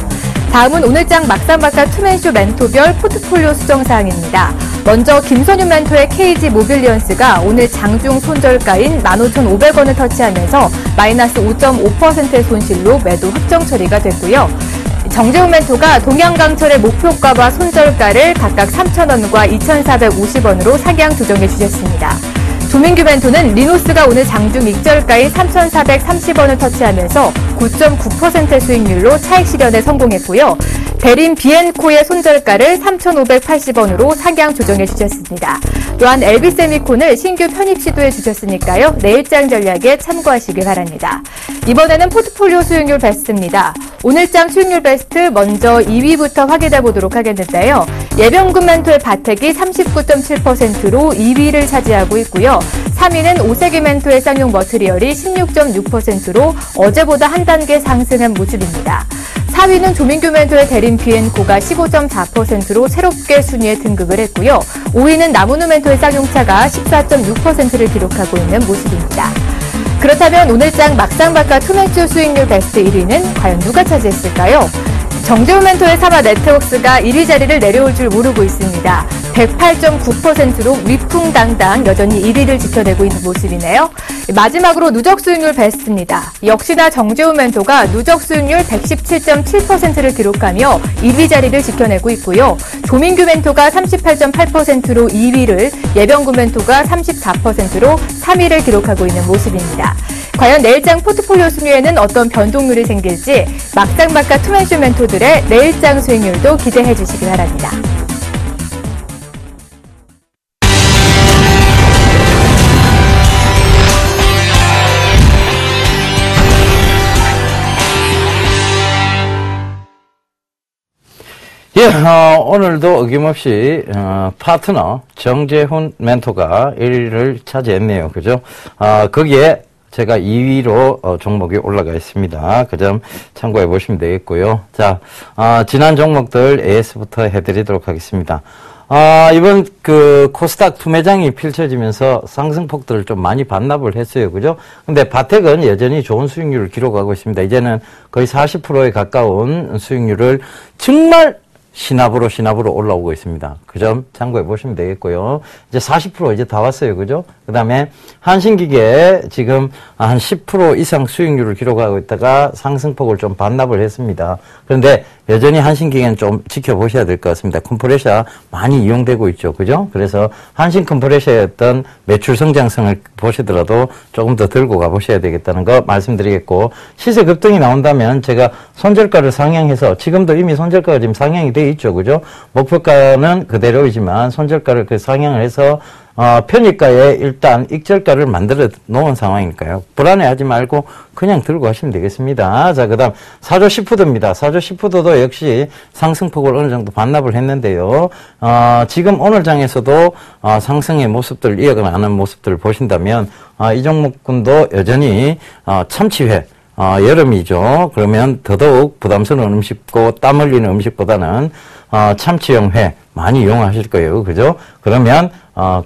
S1: 다음은 오늘장 막상막하 투맨쇼 멘토별 포트폴리오 수정사항입니다. 먼저 김선윤 멘토의 KG 모빌리언스가 오늘 장중 손절가인 15,500원을 터치하면서 마이너스 5.5%의 손실로 매도 확정 처리가 됐고요. 정재훈 멘토가 동양강철의 목표가와 손절가를 각각 3,000원과 2,450원으로 상향 조정해 주셨습니다. 조민규 멘토는 리노스가 오늘 장중 익절가인 3,430원을 터치하면서 9.9%의 수익률로 차익 실현에 성공했고요. 대림 비엔코의 손절가를 3,580원으로 상향 조정해 주셨습니다. 또한 LB세미콘을 신규 편입 시도해 주셨으니까요. 내일장 전략에 참고하시기 바랍니다. 이번에는 포트폴리오 수익률 베스트입니다. 오늘장 수익률 베스트 먼저 2위부터 확인해 보도록 하겠는데요. 예병군 멘토의 바텍이 39.7%로 2위를 차지하고 있고요. 3위는 오세기 멘토의 쌍용 머트리얼이 16.6%로 어제보다 한 단계 상승한 모습입니다. 4위는 조민규 멘토의 대림 비앤코가 15.4%로 새롭게 순위에 등극을 했고요. 5위는 나무누 멘토의 쌍용차가 14.6%를 기록하고 있는 모습입니다. 그렇다면 오늘장 막상박하 투명주 수익률 베스트 1위는 과연 누가 차지했을까요? 정재훈 멘토의 사마 네트웍스가 1위 자리를 내려올 줄 모르고 있습니다. 108.9%로 위풍당당 여전히 1위를 지켜내고 있는 모습이네요. 마지막으로 누적 수익률 베스트입니다. 역시나 정재훈 멘토가 누적 수익률 117.7%를 기록하며 1위 자리를 지켜내고 있고요. 조민규 멘토가 38.8%로 2위를, 예병구 멘토가 34%로 3위를 기록하고 있는 모습입니다. 과연 내일장 포트폴리오 순위에는 어떤 변동률이 생길지 막상막하 투맨쇼 멘토들의 내일장 수익률도 기대해 주시기 바랍니다.
S2: 예, 오늘도 어김없이 파트너 정재훈 멘토가 1위를 차지했네요. 그죠? 거기에 제가 2위로 종목이 올라가 있습니다. 그 점 참고해 보시면 되겠고요. 자, 지난 종목들 AS부터 해드리도록 하겠습니다. 이번 코스닥 투매장이 펼쳐지면서 상승폭들을 좀 많이 반납을 했어요. 그죠? 근데 바텍은 여전히 좋은 수익률을 기록하고 있습니다. 이제는 거의 40%에 가까운 수익률을 정말 신압으로 올라오고 있습니다. 그 점 참고해 보시면 되겠고요. 이제 40% 이제 다 왔어요. 그죠? 그 다음에 한신기계 지금 한 10% 이상 수익률을 기록하고 있다가 상승폭을 좀 반납을 했습니다. 그런데 여전히 한신기계는 좀 지켜보셔야 될 것 같습니다. 컴프레셔 많이 이용되고 있죠. 그죠? 그래서 한신 컴프레셔의 어떤 매출 성장성을 보시더라도 조금 더 들고 가보셔야 되겠다는 거 말씀드리겠고, 시세 급등이 나온다면 제가 손절가를 상향해서, 지금도 이미 손절가가 지금 상향이 돼 있죠. 그죠? 목표가는 그대로이지만 손절가를 상향을 해서 편입가에 일단 익절가를 만들어 놓은 상황이니까요. 불안해하지 말고 그냥 들고 가시면 되겠습니다. 자, 그 다음 사조 시푸드입니다. 사조 시푸드도 역시 상승폭을 어느 정도 반납을 했는데요. 지금 오늘 장에서도 상승의 모습들을 이어가는 모습들을 보신다면 이 종목군도 여전히 참치회, 여름이죠. 그러면 더더욱 부담스러운 음식고 땀 흘리는 음식보다는 참치용 회 많이 이용하실 거예요. 그죠? 그러면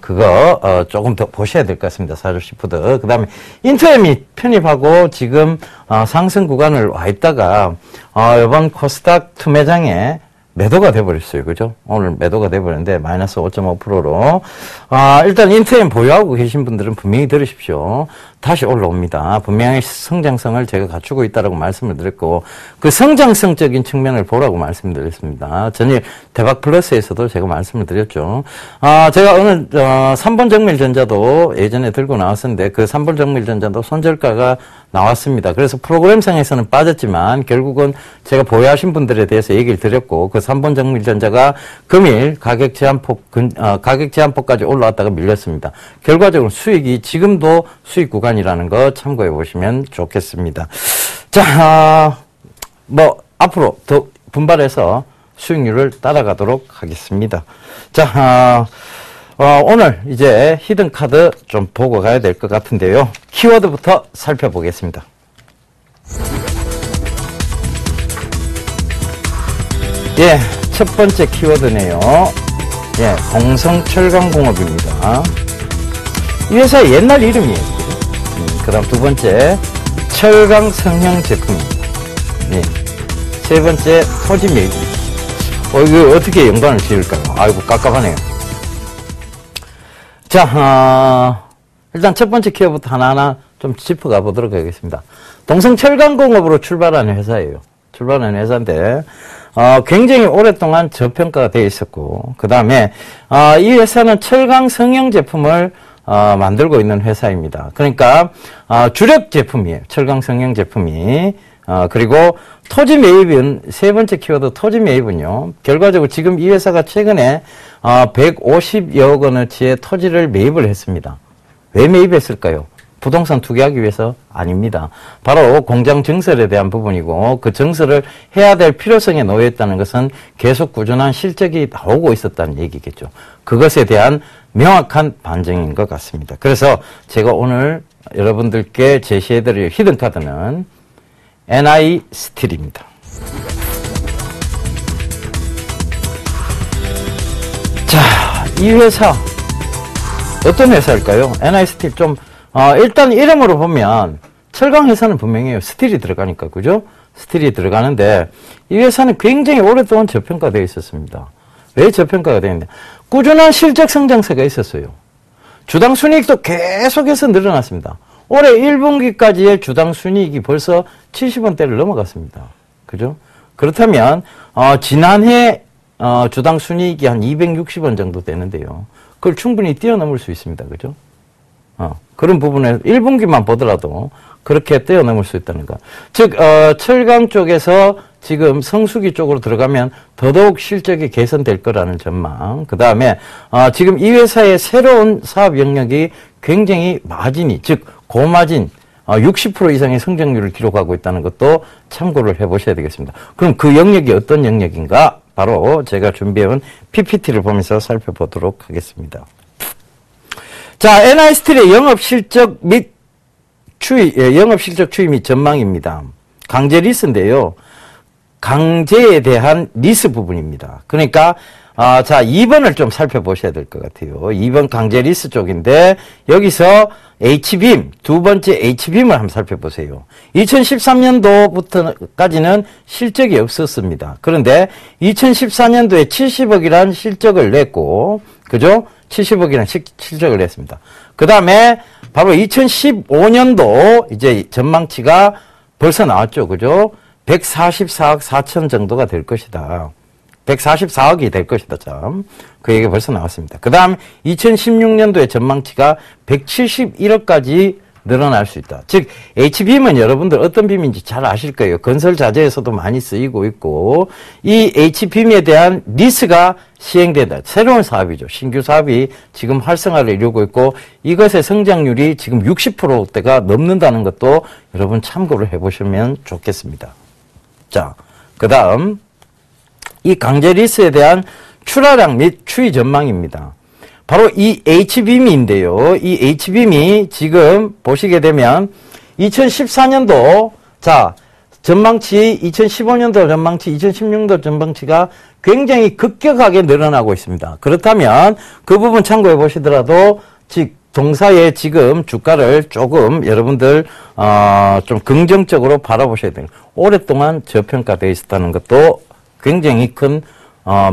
S2: 그거 조금 더 보셔야 될 것 같습니다. 사조 시푸드. 그 다음에 인터엠이 편입하고 지금 상승 구간을 와 있다가 이번 코스닥 투매장에 매도가 돼버렸어요. 그죠? 오늘 매도가 돼버렸는데 마이너스 5.5%로 일단 인터엠 보유하고 계신 분들은 분명히 들으십시오. 다시 올라옵니다. 분명히 성장성을 제가 갖추고 있다라고 말씀을 드렸고, 그 성장성적인 측면을 보라고 말씀드렸습니다. 전일 대박 플러스에서도 제가 말씀을 드렸죠. 제가 오늘 3번 정밀전자도 예전에 들고 나왔었는데 그 3번 정밀전자도 손절가가 나왔습니다. 그래서 프로그램상에서는 빠졌지만 결국은 제가 보유하신 분들에 대해서 얘기를 드렸고, 그 3번 정밀전자가 금일 가격 제한폭까지 올라왔다가 밀렸습니다. 결과적으로 수익이 지금도 수익 구간이라는 거 참고해 보시면 좋겠습니다. 자, 앞으로 더 분발해서 수익률을 따라가도록 하겠습니다. 자, 오늘 이제 히든카드 좀 보고 가야 될 것 같은데요. 키워드부터 살펴보겠습니다. 예, 첫 번째 키워드네요. 예, 공성철강공업입니다. 이 회사의 옛날 이름이에요. 그 다음 두 번째, 철강 성형 제품입니다. 예. 세 번째, 토지 매입. 이거 어떻게 연관을 지을까요? 아이고, 깝깝하네요. 자, 일단 첫 번째 키워드부터 하나하나 좀 짚어가 보도록 하겠습니다. 동성철강공업으로 출발하는 회사예요. 출발하는 회사인데, 굉장히 오랫동안 저평가가 되어 있었고, 그 다음에, 이 회사는 철강 성형 제품을 만들고 있는 회사입니다. 그러니까 주력 제품이에요. 철강 성형 제품이. 그리고 토지 매입은, 세 번째 키워드 토지 매입은요, 결과적으로 지금 이 회사가 최근에 150여억 원어치의 토지를 매입을 했습니다. 왜 매입했을까요? 부동산 투기하기 위해서 아닙니다. 바로 공장 증설에 대한 부분이고, 그 증설을 해야 될 필요성에 놓여 있다는 것은 계속 꾸준한 실적이 나오고 있었다는 얘기겠죠. 그것에 대한 명확한 반증인 것 같습니다. 그래서 제가 오늘 여러분들께 제시해드릴 히든카드는 NI 스틸입니다. 이 회사 어떤 회사일까요? NI스틸 좀 일단 이름으로 보면 철강 회사는 분명해요. 스틸이 들어가니까 그죠? 스틸이 들어가는데 이 회사는 굉장히 오랫동안 저평가되어 있었습니다. 왜 저평가가 되어 있냐? 꾸준한 실적 성장세가 있었어요. 주당 순이익도 계속해서 늘어났습니다. 올해 1분기까지의 주당 순이익이 벌써 70원대를 넘어갔습니다. 그죠? 그렇다면 지난해 주당 순이익이 한 260원 정도 되는데요. 그걸 충분히 뛰어넘을 수 있습니다. 그죠? 그런 부분에 1분기만 보더라도 그렇게 뛰어넘을 수 있다는 거. 즉, 철강 쪽에서 지금 성수기 쪽으로 들어가면 더더욱 실적이 개선될 거라는 전망. 그 다음에, 지금 이 회사의 새로운 사업 영역이 굉장히 마진이, 즉, 고마진, 60% 이상의 성장률을 기록하고 있다는 것도 참고를 해 보셔야 되겠습니다. 그럼 그 영역이 어떤 영역인가? 바로 제가 준비해온 PPT를 보면서 살펴보도록 하겠습니다. 자, NI스틸의 영업실적 및 영업실적 추이 및 전망입니다. 강제 리스인데요. 강제에 대한 리스 부분입니다. 그러니까, 자, 2번을 좀 살펴보셔야 될 것 같아요. 2번 강제 리스 쪽인데, 여기서 H빔, 두 번째 H빔을 한번 살펴보세요. 2013년도부터까지는 실적이 없었습니다. 그런데 2014년도에 70억이란 실적을 냈고, 그죠? 70억이란 실적을 냈습니다. 그 다음에 바로 2015년도 이제 전망치가 벌써 나왔죠. 그죠? 144억 4천 정도가 될 것이다. 144억이 될 것이다. 참. 그 얘기가 벌써 나왔습니다. 그 다음 2016년도에 전망치가 171억까지 늘어날 수 있다. 즉 H빔은 여러분들 어떤 빔인지 잘 아실 거예요. 건설 자재에서도 많이 쓰이고 있고 이 H빔에 대한 리스가 시행된다. 새로운 사업이죠. 신규 사업이 지금 활성화를 이루고 있고 이것의 성장률이 지금 60%대가 넘는다는 것도 여러분 참고를 해보시면 좋겠습니다. 자, 그 다음 이 강제 리스에 대한 출하량 및 추이 전망입니다. 바로 이 H빔인데요. 이 H빔이 지금 보시게 되면 2014년도 자 전망치 2015년도 전망치 2016년도 전망치가 굉장히 급격하게 늘어나고 있습니다. 그렇다면 그 부분 참고해 보시더라도 즉 동사의 지금 주가를 조금 여러분들 좀 긍정적으로 바라보셔야 돼요. 오랫동안 저평가되어 있었다는 것도 굉장히 큰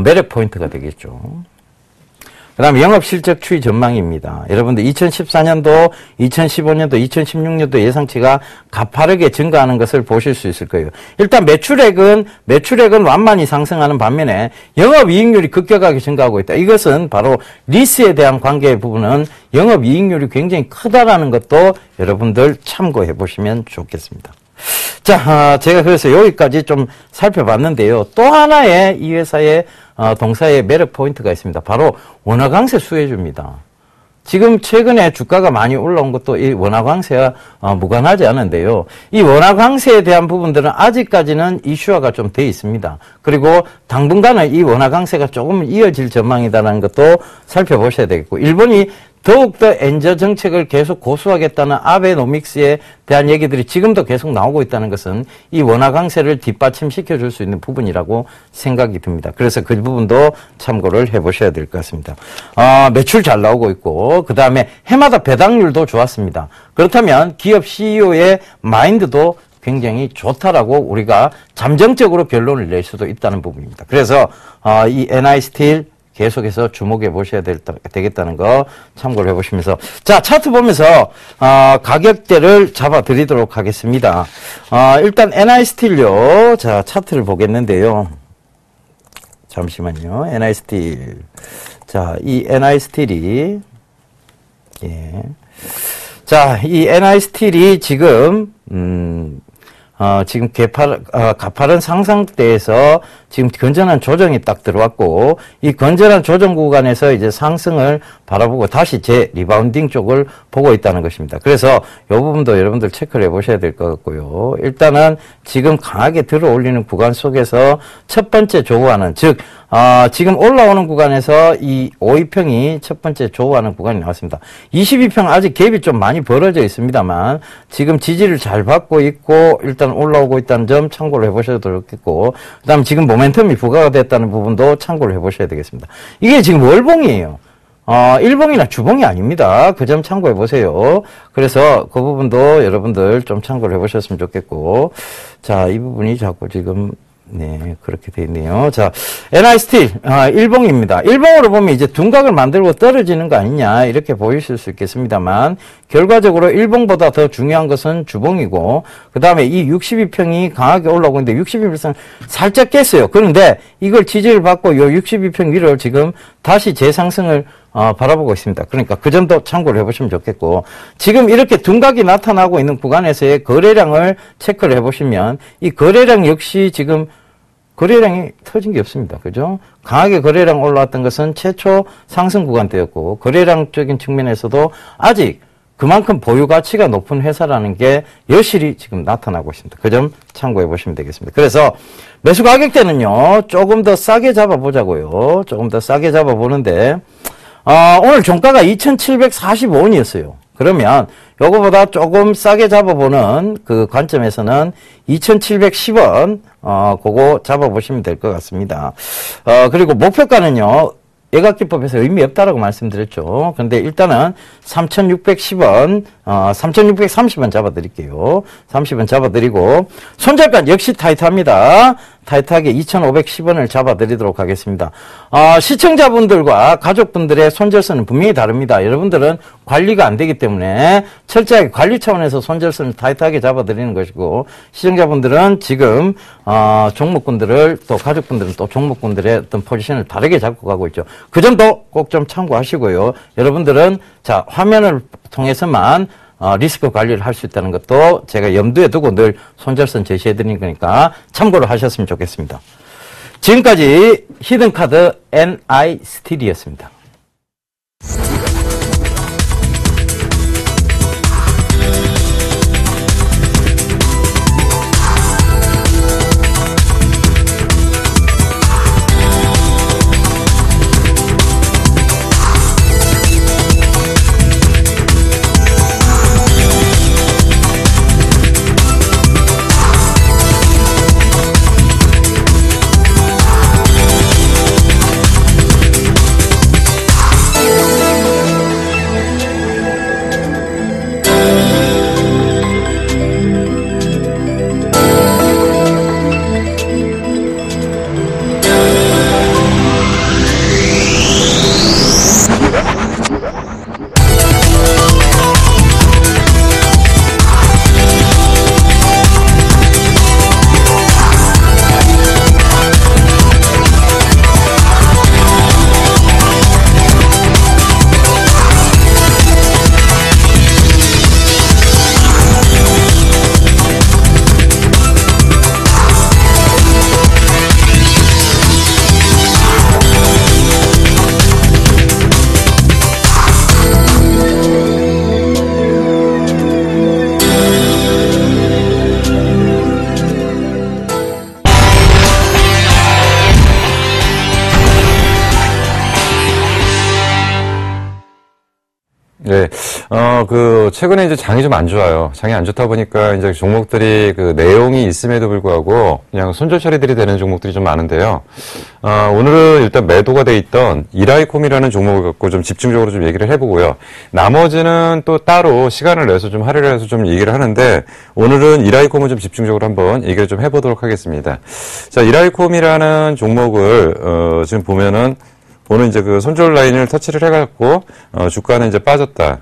S2: 매력 포인트가 되겠죠. 그 다음에 영업실적 추이 전망입니다. 여러분들 2014년도, 2015년도, 2016년도 예상치가 가파르게 증가하는 것을 보실 수 있을 거예요. 일단 매출액은 완만히 상승하는 반면에 영업이익률이 급격하게 증가하고 있다. 이것은 바로 리스에 대한 관계 부분은 영업이익률이 굉장히 크다라는 것도 여러분들 참고해 보시면 좋겠습니다. 자, 제가 그래서 여기까지 좀 살펴봤는데요. 또 하나의 이 회사의 동사의 매력 포인트가 있습니다. 바로 원화 강세 수혜주입니다. 지금 최근에 주가가 많이 올라온 것도 이 원화 강세와 무관하지 않은데요. 이 원화 강세에 대한 부분들은 아직까지는 이슈화가 좀 돼 있습니다. 그리고 당분간은 이 원화 강세가 조금 이어질 전망이다라는 것도 살펴보셔야 되겠고, 일본이 더욱더 엔저 정책을 계속 고수하겠다는 아베노믹스에 대한 얘기들이 지금도 계속 나오고 있다는 것은 이 원화 강세를 뒷받침시켜 줄 수 있는 부분이라고 생각이 듭니다. 그래서 그 부분도 참고를 해보셔야 될 것 같습니다. 매출 잘 나오고 있고 그 다음에 해마다 배당률도 좋았습니다. 그렇다면 기업 CEO의 마인드도 굉장히 좋다라고 우리가 잠정적으로 결론을 낼 수도 있다는 부분입니다. 그래서 이 NI스틸 계속해서 주목해 보셔야 되겠다는 거 참고를 해보시면서, 자, 차트 보면서 가격대를 잡아 드리도록 하겠습니다. 일단 NI스틸요. 자, 차트를 보겠는데요. 잠시만요. NI스틸. 자, 이 NI스틸이 예. 자, 이 NI스틸이 지금 지금 가파른 상승대에서 지금 건전한 조정이 딱 들어왔고, 이 건전한 조정 구간에서 이제 상승을 바라보고 다시 리바운딩 쪽을 보고 있다는 것입니다. 그래서 이 부분도 여러분들 체크를 해보셔야 될 것 같고요. 일단은 지금 강하게 들어 올리는 구간 속에서 첫 번째 조우하는, 즉, 지금 올라오는 구간에서 이 52평이 첫 번째 조우하는 구간이 나왔습니다. 22평 아직 갭이 좀 많이 벌어져 있습니다만, 지금 지지를 잘 받고 있고, 일단 올라오고 있다는 점 참고를 해보셔도 좋겠고, 그 다음 지금 모멘텀이 부과가 됐다는 부분도 참고를 해보셔야 되겠습니다. 이게 지금 월봉이에요. 일봉이나 주봉이 아닙니다. 그 점 참고해 보세요. 그래서 그 부분도 여러분들 좀 참고를 해 보셨으면 좋겠고. 자, 이 부분이 자꾸 지금 네, 그렇게 돼 있네요. 자, NI스틸, 일봉입니다. 일봉으로 보면 이제 둔각을 만들고 떨어지는 거 아니냐, 이렇게 보이실 수 있겠습니다만, 결과적으로 일봉보다 더 중요한 것은 주봉이고, 그 다음에 이 62평이 강하게 올라오고 있는데, 62평은 살짝 깼어요. 그런데 이걸 지지를 받고 요 62평 위를 지금 다시 재상승을 바라보고 있습니다. 그러니까 그 점도 참고를 해보시면 좋겠고, 지금 이렇게 둔각이 나타나고 있는 구간에서의 거래량을 체크를 해보시면, 이 거래량 역시 지금 거래량이 터진 게 없습니다. 그죠? 강하게 거래량 올라왔던 것은 최초 상승 구간대였고, 거래량적인 측면에서도 아직 그만큼 보유 가치가 높은 회사라는 게 여실히 지금 나타나고 있습니다. 그 점 참고해 보시면 되겠습니다. 그래서 매수 가격대는요, 조금 더 싸게 잡아보자고요. 조금 더 싸게 잡아보는데, 오늘 종가가 2,745원이었어요. 그러면 요거보다 조금 싸게 잡아보는 그 관점에서는 2,710원, 그거 잡아보시면 될 것 같습니다. 그리고 목표가는요, 예각기법에서 의미 없다라고 말씀드렸죠. 근데 일단은 3,610원, 3,630원 잡아드릴게요. 30원 잡아드리고, 손절가 역시 타이트합니다. 타이트하게 2,510원을 잡아드리도록 하겠습니다. 시청자분들과 가족분들의 손절선은 분명히 다릅니다. 여러분들은 관리가 안 되기 때문에 철저하게 관리 차원에서 손절선을 타이트하게 잡아드리는 것이고, 시청자분들은 지금 종목군들을, 또 가족분들은 또 종목군들의 어떤 포지션을 다르게 잡고 가고 있죠. 그 점도 꼭 좀 참고하시고요. 여러분들은 자, 화면을 통해서만 리스크 관리를 할 수 있다는 것도 제가 염두에 두고 늘 손절선 제시해 드리는 거니까 참고를 하셨으면 좋겠습니다. 지금까지 히든카드 NI스틸이었습니다.
S3: 네, 최근에 이제 장이 좀 안 좋아요. 장이 안 좋다 보니까 이제 종목들이 그 내용이 있음에도 불구하고 그냥 손절 처리들이 되는 종목들이 좀 많은데요. 오늘은 일단 매도가 돼 있던 이라이콤이라는 종목을 갖고 좀 집중적으로 좀 얘기를 해보고요. 나머지는 또 따로 시간을 내서 좀 할애를 해서 좀 얘기를 하는데 오늘은 이라이콤을 좀 집중적으로 한번 얘기를 좀 해보도록 하겠습니다. 자, 이라이콤이라는 종목을, 지금 보면은 오늘 이제 그 손절 라인을 터치를 해갖고, 주가는 이제 빠졌다.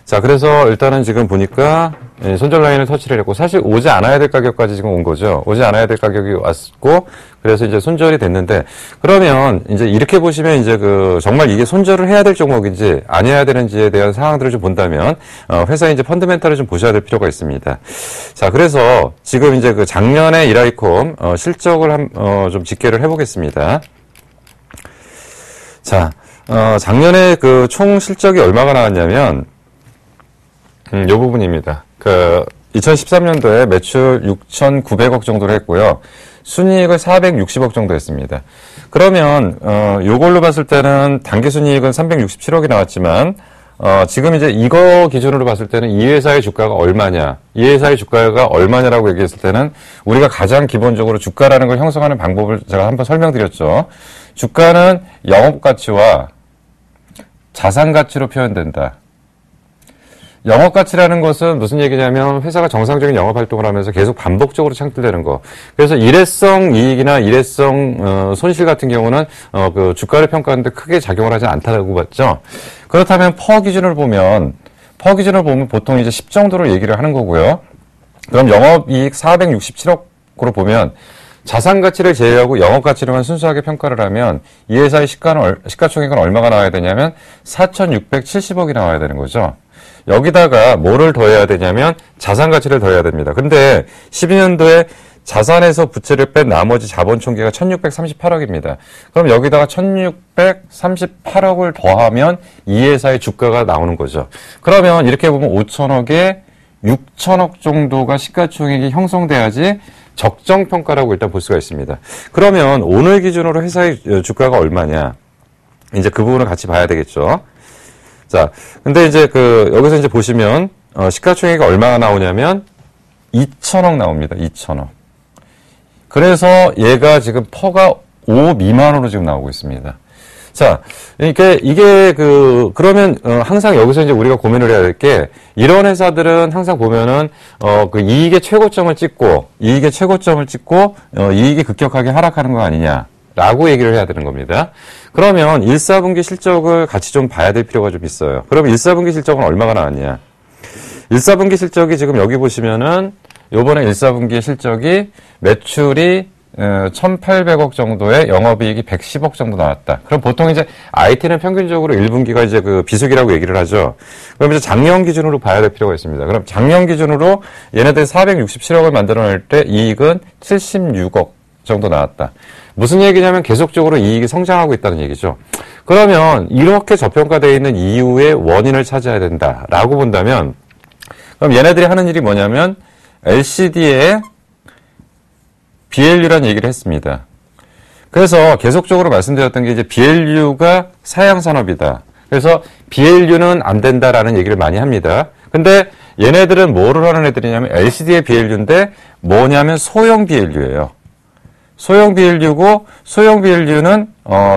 S3: 자, 그래서 일단은 지금 보니까, 손절 라인을 터치를 했고, 사실 오지 않아야 될 가격까지 지금 온 거죠. 오지 않아야 될 가격이 왔고, 그래서 이제 손절이 됐는데, 그러면 이제 이렇게 보시면 이제 정말 이게 손절을 해야 될 종목인지, 안 해야 되는지에 대한 상황들을 좀 본다면, 회사의 이제 펀드멘탈을 좀 보셔야 될 필요가 있습니다. 자, 그래서 지금 이제 작년에 이라이콤, 실적을 좀 집계를 해보겠습니다. 자, 작년에 총 실적이 얼마가 나왔냐면, 요 부분입니다. 2013년도에 매출 6,900억 정도를 했고요. 순이익을 460억 정도 했습니다. 그러면, 요걸로 봤을 때는 단기 순이익은 367억이 나왔지만, 지금 이제 이거 기준으로 봤을 때는 이 회사의 주가가 얼마냐, 이 회사의 주가가 얼마냐라고 얘기했을 때는 우리가 가장 기본적으로 주가라는 걸 형성하는 방법을 제가 한번 설명드렸죠. 주가는 영업가치와 자산 가치로 표현된다. 영업 가치라는 것은 무슨 얘기냐면 회사가 정상적인 영업 활동을 하면서 계속 반복적으로 창출되는 거. 그래서 일회성 이익이나 일회성 손실 같은 경우는 그 주가를 평가하는데 크게 작용을 하지 않다고 봤죠. 그렇다면 퍼 기준을 보면 보통 이제 10 정도를 얘기를 하는 거고요. 그럼 영업이익 467억으로 보면 자산 가치를 제외하고 영업 가치로만 순수하게 평가를 하면 이 회사의 시가총액은 얼마가 나와야 되냐면 4,670억이 나와야 되는 거죠. 여기다가 뭐를 더해야 되냐면 자산 가치를 더해야 됩니다. 근데 12년도에 자산에서 부채를 뺀 나머지 자본 총계가 1,638억입니다. 그럼 여기다가 1,638억을 더하면 이 회사의 주가가 나오는 거죠. 그러면 이렇게 보면 5천억에 6천억 정도가 시가총액이 형성돼야지 적정평가라고 일단 볼 수가 있습니다. 그러면 오늘 기준으로 회사의 주가가 얼마냐? 이제 그 부분을 같이 봐야 되겠죠. 자, 근데 이제 여기서 이제 보시면, 시가총액이 얼마가 나오냐면, 2천억 나옵니다. 2천억. 그래서 얘가 지금 퍼가 5 미만으로 지금 나오고 있습니다. 자, 이게 그러면, 항상 여기서 이제 우리가 고민을 해야 될 게, 이런 회사들은 항상 보면은, 이익의 최고점을 찍고, 이익이 급격하게 하락하는 거 아니냐. 라고 얘기를 해야 되는 겁니다. 그러면 1, 4분기 실적을 같이 좀 봐야 될 필요가 좀 있어요. 그럼 1, 4분기 실적은 얼마가 나왔냐? 1, 4분기 실적이 지금 여기 보시면은 요번에 1, 4분기 실적이 매출이 1,800억 정도에 영업이익이 110억 정도 나왔다. 그럼 보통 이제 IT는 평균적으로 1분기가 이제 비수기라고 얘기를 하죠. 그럼 이제 작년 기준으로 봐야 될 필요가 있습니다. 그럼 작년 기준으로 얘네들이 467억을 만들어낼 때 이익은 76억 정도 나왔다. 무슨 얘기냐면 계속적으로 이익이 성장하고 있다는 얘기죠. 그러면 이렇게 저평가되어 있는 이유의 원인을 찾아야 된다라고 본다면 그럼 얘네들이 하는 일이 뭐냐면 LCD에 BLU라는 얘기를 했습니다. 그래서 계속적으로 말씀드렸던 게 이제 BLU가 사양산업이다. 그래서 BLU는 안 된다라는 얘기를 많이 합니다. 근데 얘네들은 뭐를 하는 애들이냐면 LCD의 BLU인데 뭐냐면 소형 BLU예요. 소형 BLU고 소형 BLU는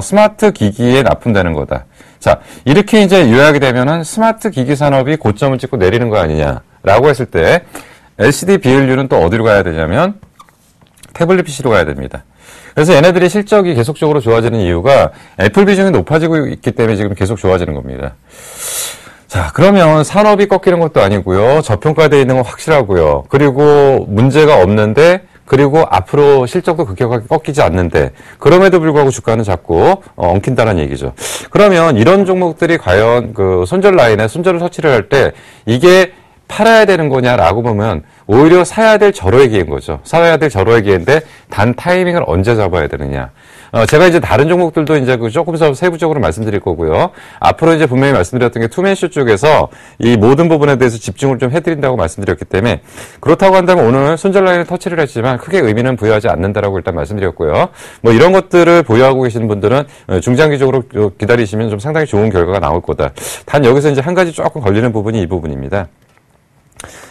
S3: 스마트 기기에 납품되는 거다. 자, 이렇게 이제 요약이 되면은 스마트 기기 산업이 고점을 찍고 내리는 거 아니냐라고 했을 때 LCD BLU는 또 어디로 가야 되냐면 태블릿 PC로 가야 됩니다. 그래서 얘네들이 실적이 계속적으로 좋아지는 이유가 애플 비중이 높아지고 있기 때문에 지금 계속 좋아지는 겁니다. 자, 그러면 산업이 꺾이는 것도 아니고요. 저평가되어 있는 건 확실하고요. 그리고 문제가 없는데 그리고 앞으로 실적도 급격하게 꺾이지 않는데 그럼에도 불구하고 주가는 자꾸 엉킨다는 얘기죠. 그러면 이런 종목들이 과연 손절 라인에 손절을 터치를 할 때 이게 팔아야 되는 거냐라고 보면 오히려 사야 될 절호의 기회인 거죠. 사야 될 절호의 기회인데 단 타이밍을 언제 잡아야 되느냐. 제가 이제 다른 종목들도 이제 조금 더 세부적으로 말씀드릴 거고요. 앞으로 이제 분명히 말씀드렸던 게 투맨쇼 쪽에서 이 모든 부분에 대해서 집중을 좀 해드린다고 말씀드렸기 때문에 그렇다고 한다면 오늘 손절 라인을 터치를 했지만 크게 의미는 부여하지 않는다라고 일단 말씀드렸고요. 뭐 이런 것들을 보유하고 계시는 분들은 중장기적으로 기다리시면 좀 상당히 좋은 결과가 나올 거다. 단 여기서 이제 한 가지 조금 걸리는 부분이 이 부분입니다.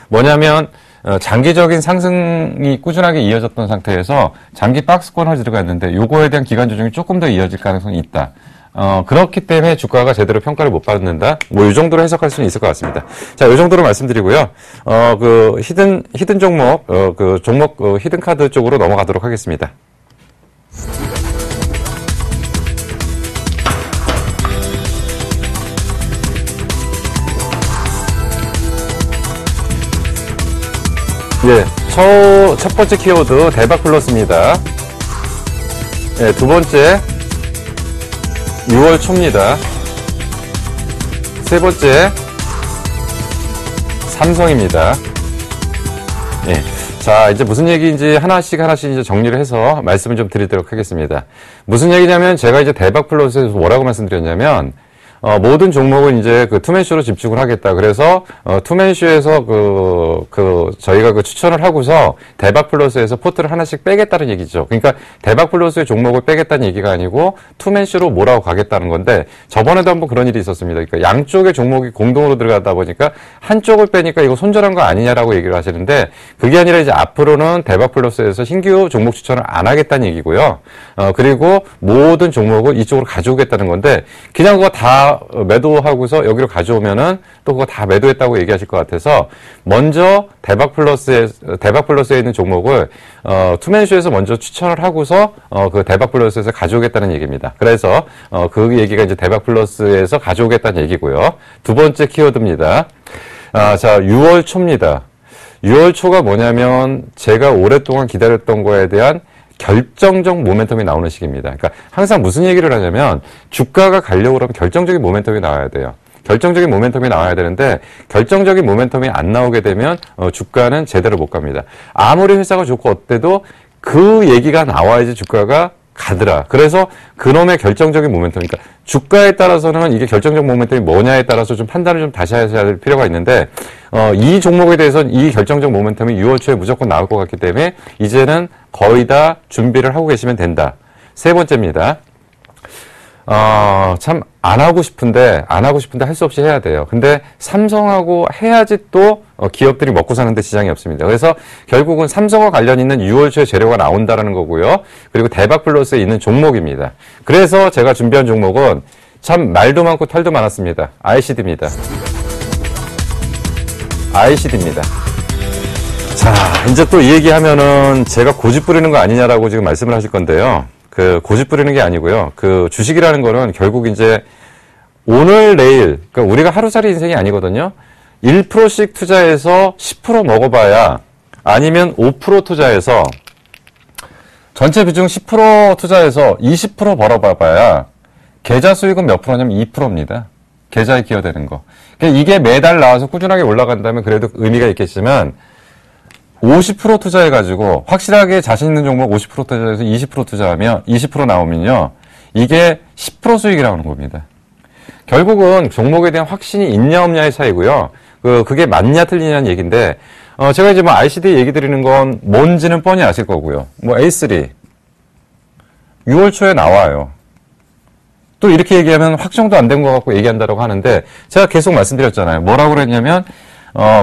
S3: 뭐냐면 장기적인 상승이 꾸준하게 이어졌던 상태에서 장기 박스권을 들어갔는데 요거에 대한 기간 조정이 조금 더 이어질 가능성이 있다. 그렇기 때문에 주가가 제대로 평가를 못 받는다. 뭐 이 정도로 해석할 수는 있을 것 같습니다. 자, 이 정도로 말씀드리고요. 히든 종목, 히든 카드 쪽으로 넘어가도록 하겠습니다. 예, 첫 번째 키워드 대박 플러스입니다. 예, 두 번째 6월 초입니다. 세 번째 삼성입니다. 예, 자, 이제 무슨 얘기인지 하나씩 이제 정리를 해서 말씀을 좀 드리도록 하겠습니다. 무슨 얘기냐면 제가 이제 대박 플러스에서 뭐라고 말씀드렸냐면 모든 종목은 이제 투맨쇼로 집중을 하겠다. 그래서, 투맨쇼에서 저희가 추천을 하고서 대박 플러스에서 포트를 하나씩 빼겠다는 얘기죠. 그러니까 대박 플러스의 종목을 빼겠다는 얘기가 아니고 투맨쇼로 몰아고 가겠다는 건데 저번에도 한번 그런 일이 있었습니다. 그러니까 양쪽의 종목이 공동으로 들어가다 보니까 한쪽을 빼니까 이거 손절한 거 아니냐라고 얘기를 하시는데 그게 아니라 이제 앞으로는 대박 플러스에서 신규 종목 추천을 안 하겠다는 얘기고요. 그리고 모든 종목을 이쪽으로 가져오겠다는 건데 그냥 그거 다 다 매도하고서 여기로 가져오면은 또 그거 다 매도했다고 얘기하실 것 같아서 먼저 대박플러스에 있는 종목을 투맨쇼에서 먼저 추천을 하고서 그 대박플러스에서 가져오겠다는 얘기입니다. 그래서 그 얘기가 이제 대박플러스에서 가져오겠다는 얘기고요. 두 번째 키워드입니다. 자, 6월 초입니다. 6월 초가 뭐냐면 제가 오랫동안 기다렸던 거에 대한 결정적 모멘텀이 나오는 시기입니다. 그러니까 항상 무슨 얘기를 하냐면 주가가 가려고 그러면 결정적인 모멘텀이 나와야 돼요. 결정적인 모멘텀이 나와야 되는데 결정적인 모멘텀이 안 나오게 되면 주가는 제대로 못 갑니다. 아무리 회사가 좋고 어때도 그 얘기가 나와야지 주가가 가더라. 그래서 그놈의 결정적인 모멘텀, 그러니까 주가에 따라서는 이게 결정적 모멘텀이 뭐냐에 따라서 좀 판단을 좀 다시 해야 될 필요가 있는데 이 종목에 대해서는 이 결정적 모멘텀이 6월 초에 무조건 나올 것 같기 때문에 이제는 거의 다 준비를 하고 계시면 된다. 세 번째입니다. 참 안 하고 싶은데 할 수 없이 해야 돼요. 근데 삼성하고 해야지 또 기업들이 먹고 사는데 지장이 없습니다. 그래서 결국은 삼성과 관련 있는 6월 초에 재료가 나온다라는 거고요. 그리고 대박플러스에 있는 종목입니다. 그래서 제가 준비한 종목은 참 말도 많고 탈도 많았습니다. ICD입니다. ICD입니다. 자, 이제 또 이 얘기하면은 제가 고집 부리는 거 아니냐라고 지금 말씀을 하실 건데요. 그 고집 부리는 게 아니고요. 그 주식이라는 거는 결국 이제 오늘 내일, 그러니까 우리가 하루살이 인생이 아니거든요. 1%씩 투자해서 10% 먹어봐야, 아니면 5% 투자해서 전체 비중 10% 투자해서 20% 벌어봐야 계좌 수익은 몇 프로냐면 2%입니다. 계좌에 기여되는 거. 그러니까 이게 매달 나와서 꾸준하게 올라간다면 그래도 의미가 있겠지만 50% 투자해가지고 확실하게 자신 있는 종목 50% 투자해서 20% 투자하면 20% 나오면요. 이게 10% 수익이라고 하는 겁니다. 결국은 종목에 대한 확신이 있냐 없냐의 차이고요. 그게 맞냐 틀리냐는 얘기인데 제가 이제 뭐 ICD 얘기 드리는 건 뭔지는 뻔히 아실 거고요. 뭐 A3 6월 초에 나와요. 또 이렇게 얘기하면 확정도 안 된 것 같고 얘기한다라고 하는데 제가 계속 말씀드렸잖아요. 뭐라고 그랬냐면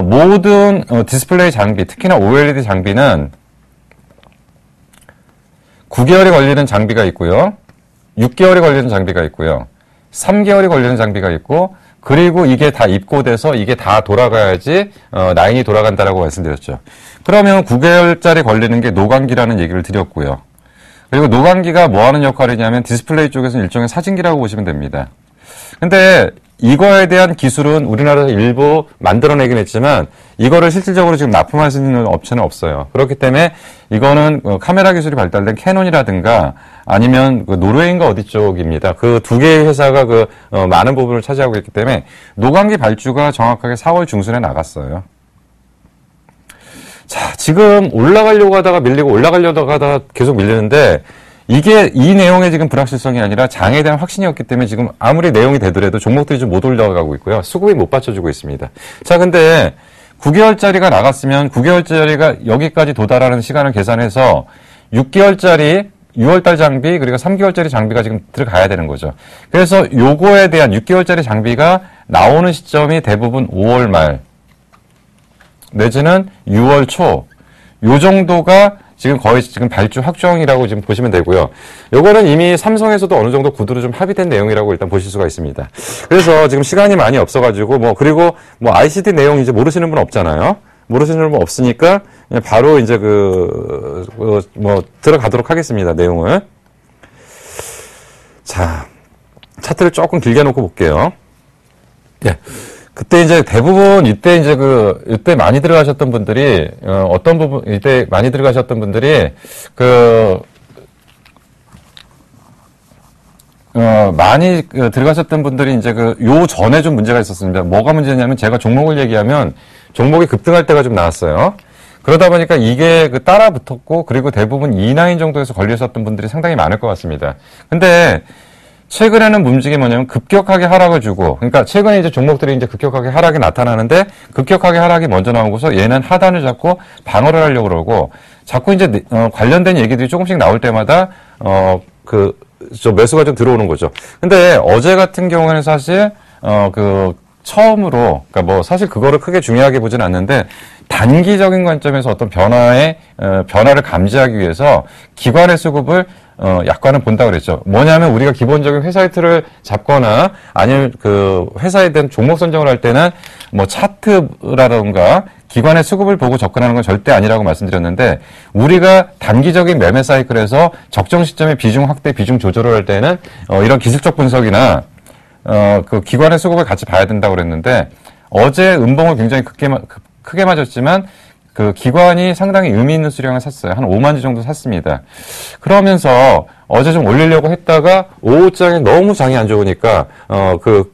S3: 모든 디스플레이 장비, 특히나 OLED 장비는 9개월이 걸리는 장비가 있고요. 6개월이 걸리는 장비가 있고요. 3개월이 걸리는 장비가 있고 그리고 이게 다 입고돼서 이게 다 돌아가야지 라인이 돌아간다라고 말씀드렸죠. 그러면 9개월짜리 걸리는 게 노광기라는 얘기를 드렸고요. 그리고 노광기가 뭐 하는 역할이냐면 디스플레이 쪽에서는 일종의 사진기라고 보시면 됩니다. 근데 이거에 대한 기술은 우리나라에서 일부 만들어내긴 했지만 이거를 실질적으로 지금 납품할 수 있는 업체는 없어요. 그렇기 때문에 이거는 카메라 기술이 발달된 캐논이라든가 아니면 노르웨이인가 어디 쪽입니다. 그 두 개의 회사가 많은 부분을 차지하고 있기 때문에 노광기 발주가 정확하게 4월 중순에 나갔어요. 자, 지금 올라가려고 하다가 밀리고 올라가려고 하다가 계속 밀리는데 이게 이 내용의 지금 불확실성이 아니라 장에 대한 확신이었기 때문에 지금 아무리 내용이 되더라도 종목들이 좀 못 올라가고 있고요. 수급이 못 받쳐주고 있습니다. 자, 근데 9개월짜리가 나갔으면 9개월짜리가 여기까지 도달하는 시간을 계산해서 6개월짜리 6월달 장비 그리고 3개월짜리 장비가 지금 들어가야 되는 거죠. 그래서 요거에 대한 6개월짜리 장비가 나오는 시점이 대부분 5월 말 내지는 6월 초 요 정도가 지금 거의 지금 발주 확정이라고 지금 보시면 되고요. 요거는 이미 삼성에서도 어느 정도 구두로 좀 합의된 내용이라고 일단 보실 수가 있습니다. 그래서 지금 시간이 많이 없어가지고 그리고 ICD 내용 이제 모르시는 분 없잖아요. 모르시는 분 없으니까 그냥 바로 이제 들어가도록 하겠습니다. 내용을. 자, 차트를 조금 길게 놓고 볼게요. 예. 그때 이제 대부분 이때 많이 들어가셨던 분들이 어떤 부분 이때 많이 들어가셨던 분들이 많이 들어가셨던 분들이 이제 요 전에 좀 문제가 있었습니다. 뭐가 문제냐면 제가 종목을 얘기하면 종목이 급등할 때가 좀 나왔어요. 그러다 보니까 이게 따라 붙었고 그리고 대부분 E9 정도에서 걸리셨던 분들이 상당히 많을 것 같습니다. 근데 최근에는 문제가 뭐냐면 급격하게 하락을 주고, 그러니까 최근에 이제 종목들이 이제 급격하게 하락이 나타나는데, 급격하게 하락이 먼저 나오고서 얘는 하단을 잡고 방어를 하려고 그러고, 자꾸 이제, 관련된 얘기들이 조금씩 나올 때마다, 매수가 좀 들어오는 거죠. 근데 어제 같은 경우에는 사실, 처음으로, 그러니까 사실 그거를 크게 중요하게 보진 않는데, 단기적인 관점에서 어떤 변화를 감지하기 위해서 기관의 수급을 약관을 본다 그랬죠. 뭐냐면 우리가 기본적인 회사의 틀을 잡거나 아니면 그 회사에 대한 종목 선정을 할 때는 뭐 차트라던가 기관의 수급을 보고 접근하는 건 절대 아니라고 말씀드렸는데 우리가 단기적인 매매 사이클에서 적정 시점에 비중 확대, 비중 조절을 할 때는 이런 기술적 분석이나 그 기관의 수급을 같이 봐야 된다고 그랬는데 어제 음봉을 굉장히 크게 맞았지만 그 기관이 상당히 의미 있는 수량을 샀어요. 한 5만 주 정도 샀습니다. 그러면서 어제 좀 올리려고 했다가 오후장에 너무 장이 안 좋으니까 그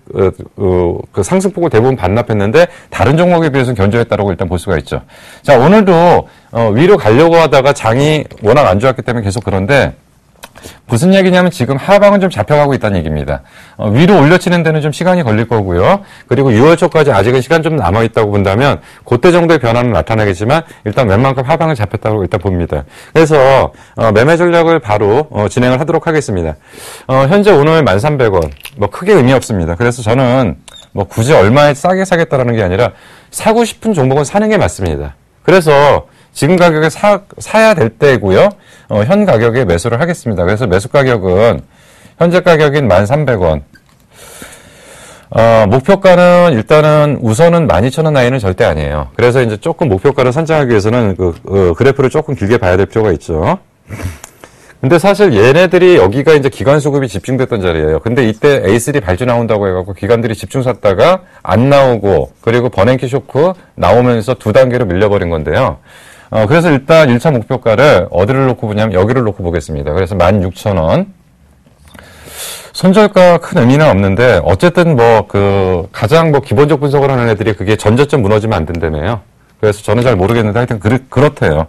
S3: 상승폭을 대부분 반납했는데 다른 종목에 비해서는 견조했다라고 일단 볼 수가 있죠. 자, 오늘도 위로 가려고 하다가 장이 워낙 안 좋았기 때문에 계속 그런데 무슨 얘기냐면 지금 하방은 좀 잡혀가고 있다는 얘기입니다. 위로 올려치는 데는 좀 시간이 걸릴 거고요. 그리고 6월 초까지 아직은 시간 좀 남아있다고 본다면 그때 정도의 변화는 나타나겠지만 일단 웬만큼 하방을 잡혔다고 일단 봅니다. 그래서 매매 전략을 바로 진행을 하도록 하겠습니다. 현재 오늘 1,300원 뭐 크게 의미 없습니다. 그래서 저는 뭐 굳이 얼마에 싸게 사겠다라는 게 아니라 사고 싶은 종목은 사는 게 맞습니다. 그래서 지금 가격에 사야 될 때고요. 현 가격에 매수를 하겠습니다. 그래서 매수 가격은 현재 가격인 1,300원. 목표가는 일단은 우선은 12,000원 라인은 절대 아니에요. 그래서 이제 조금 목표가를 선정하기 위해서는 그래프를 조금 길게 봐야 될 필요가 있죠. 근데 사실 얘네들이 여기가 이제 기관 수급이 집중됐던 자리예요. 근데 이때 A3 발주 나온다고 해갖고 기관들이 집중 샀다가 안 나오고 그리고 버냉키 쇼크 나오면서 두 단계로 밀려버린 건데요. 그래서 일단 1차 목표가를 어디를 놓고 보냐면 여기를 놓고 보겠습니다. 그래서 16,000원. 손절가 큰 의미는 없는데 어쨌든 가장 기본적 분석을 하는 애들이 그게 전저점 무너지면 안 된다며요. 그래서 저는 잘 모르겠는데 하여튼 그렇대요.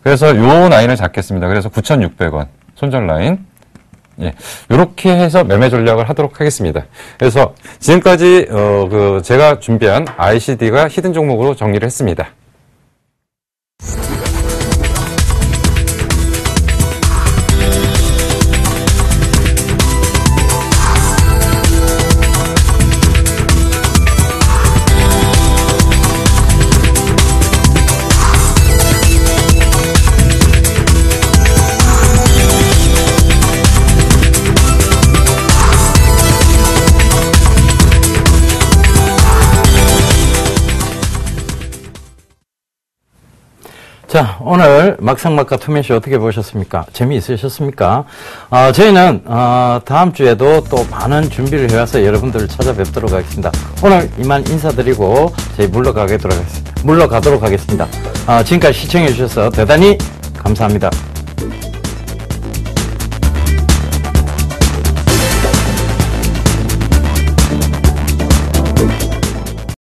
S3: 그래서 요 라인을 잡겠습니다. 그래서 9,600원 손절 라인. 예. 요렇게 해서 매매 전략을 하도록 하겠습니다. 그래서 지금까지 제가 준비한 ICD가 히든 종목으로 정리를 했습니다.
S2: 자, 오늘 막상막하 투맨쇼 어떻게 보셨습니까? 재미있으셨습니까? 저희는 다음 주에도 또 많은 준비를 해와서 여러분들을 찾아뵙도록 하겠습니다. 오늘 이만 인사드리고 저희 물러가도록 하겠습니다. 지금까지 시청해 주셔서 대단히 감사합니다.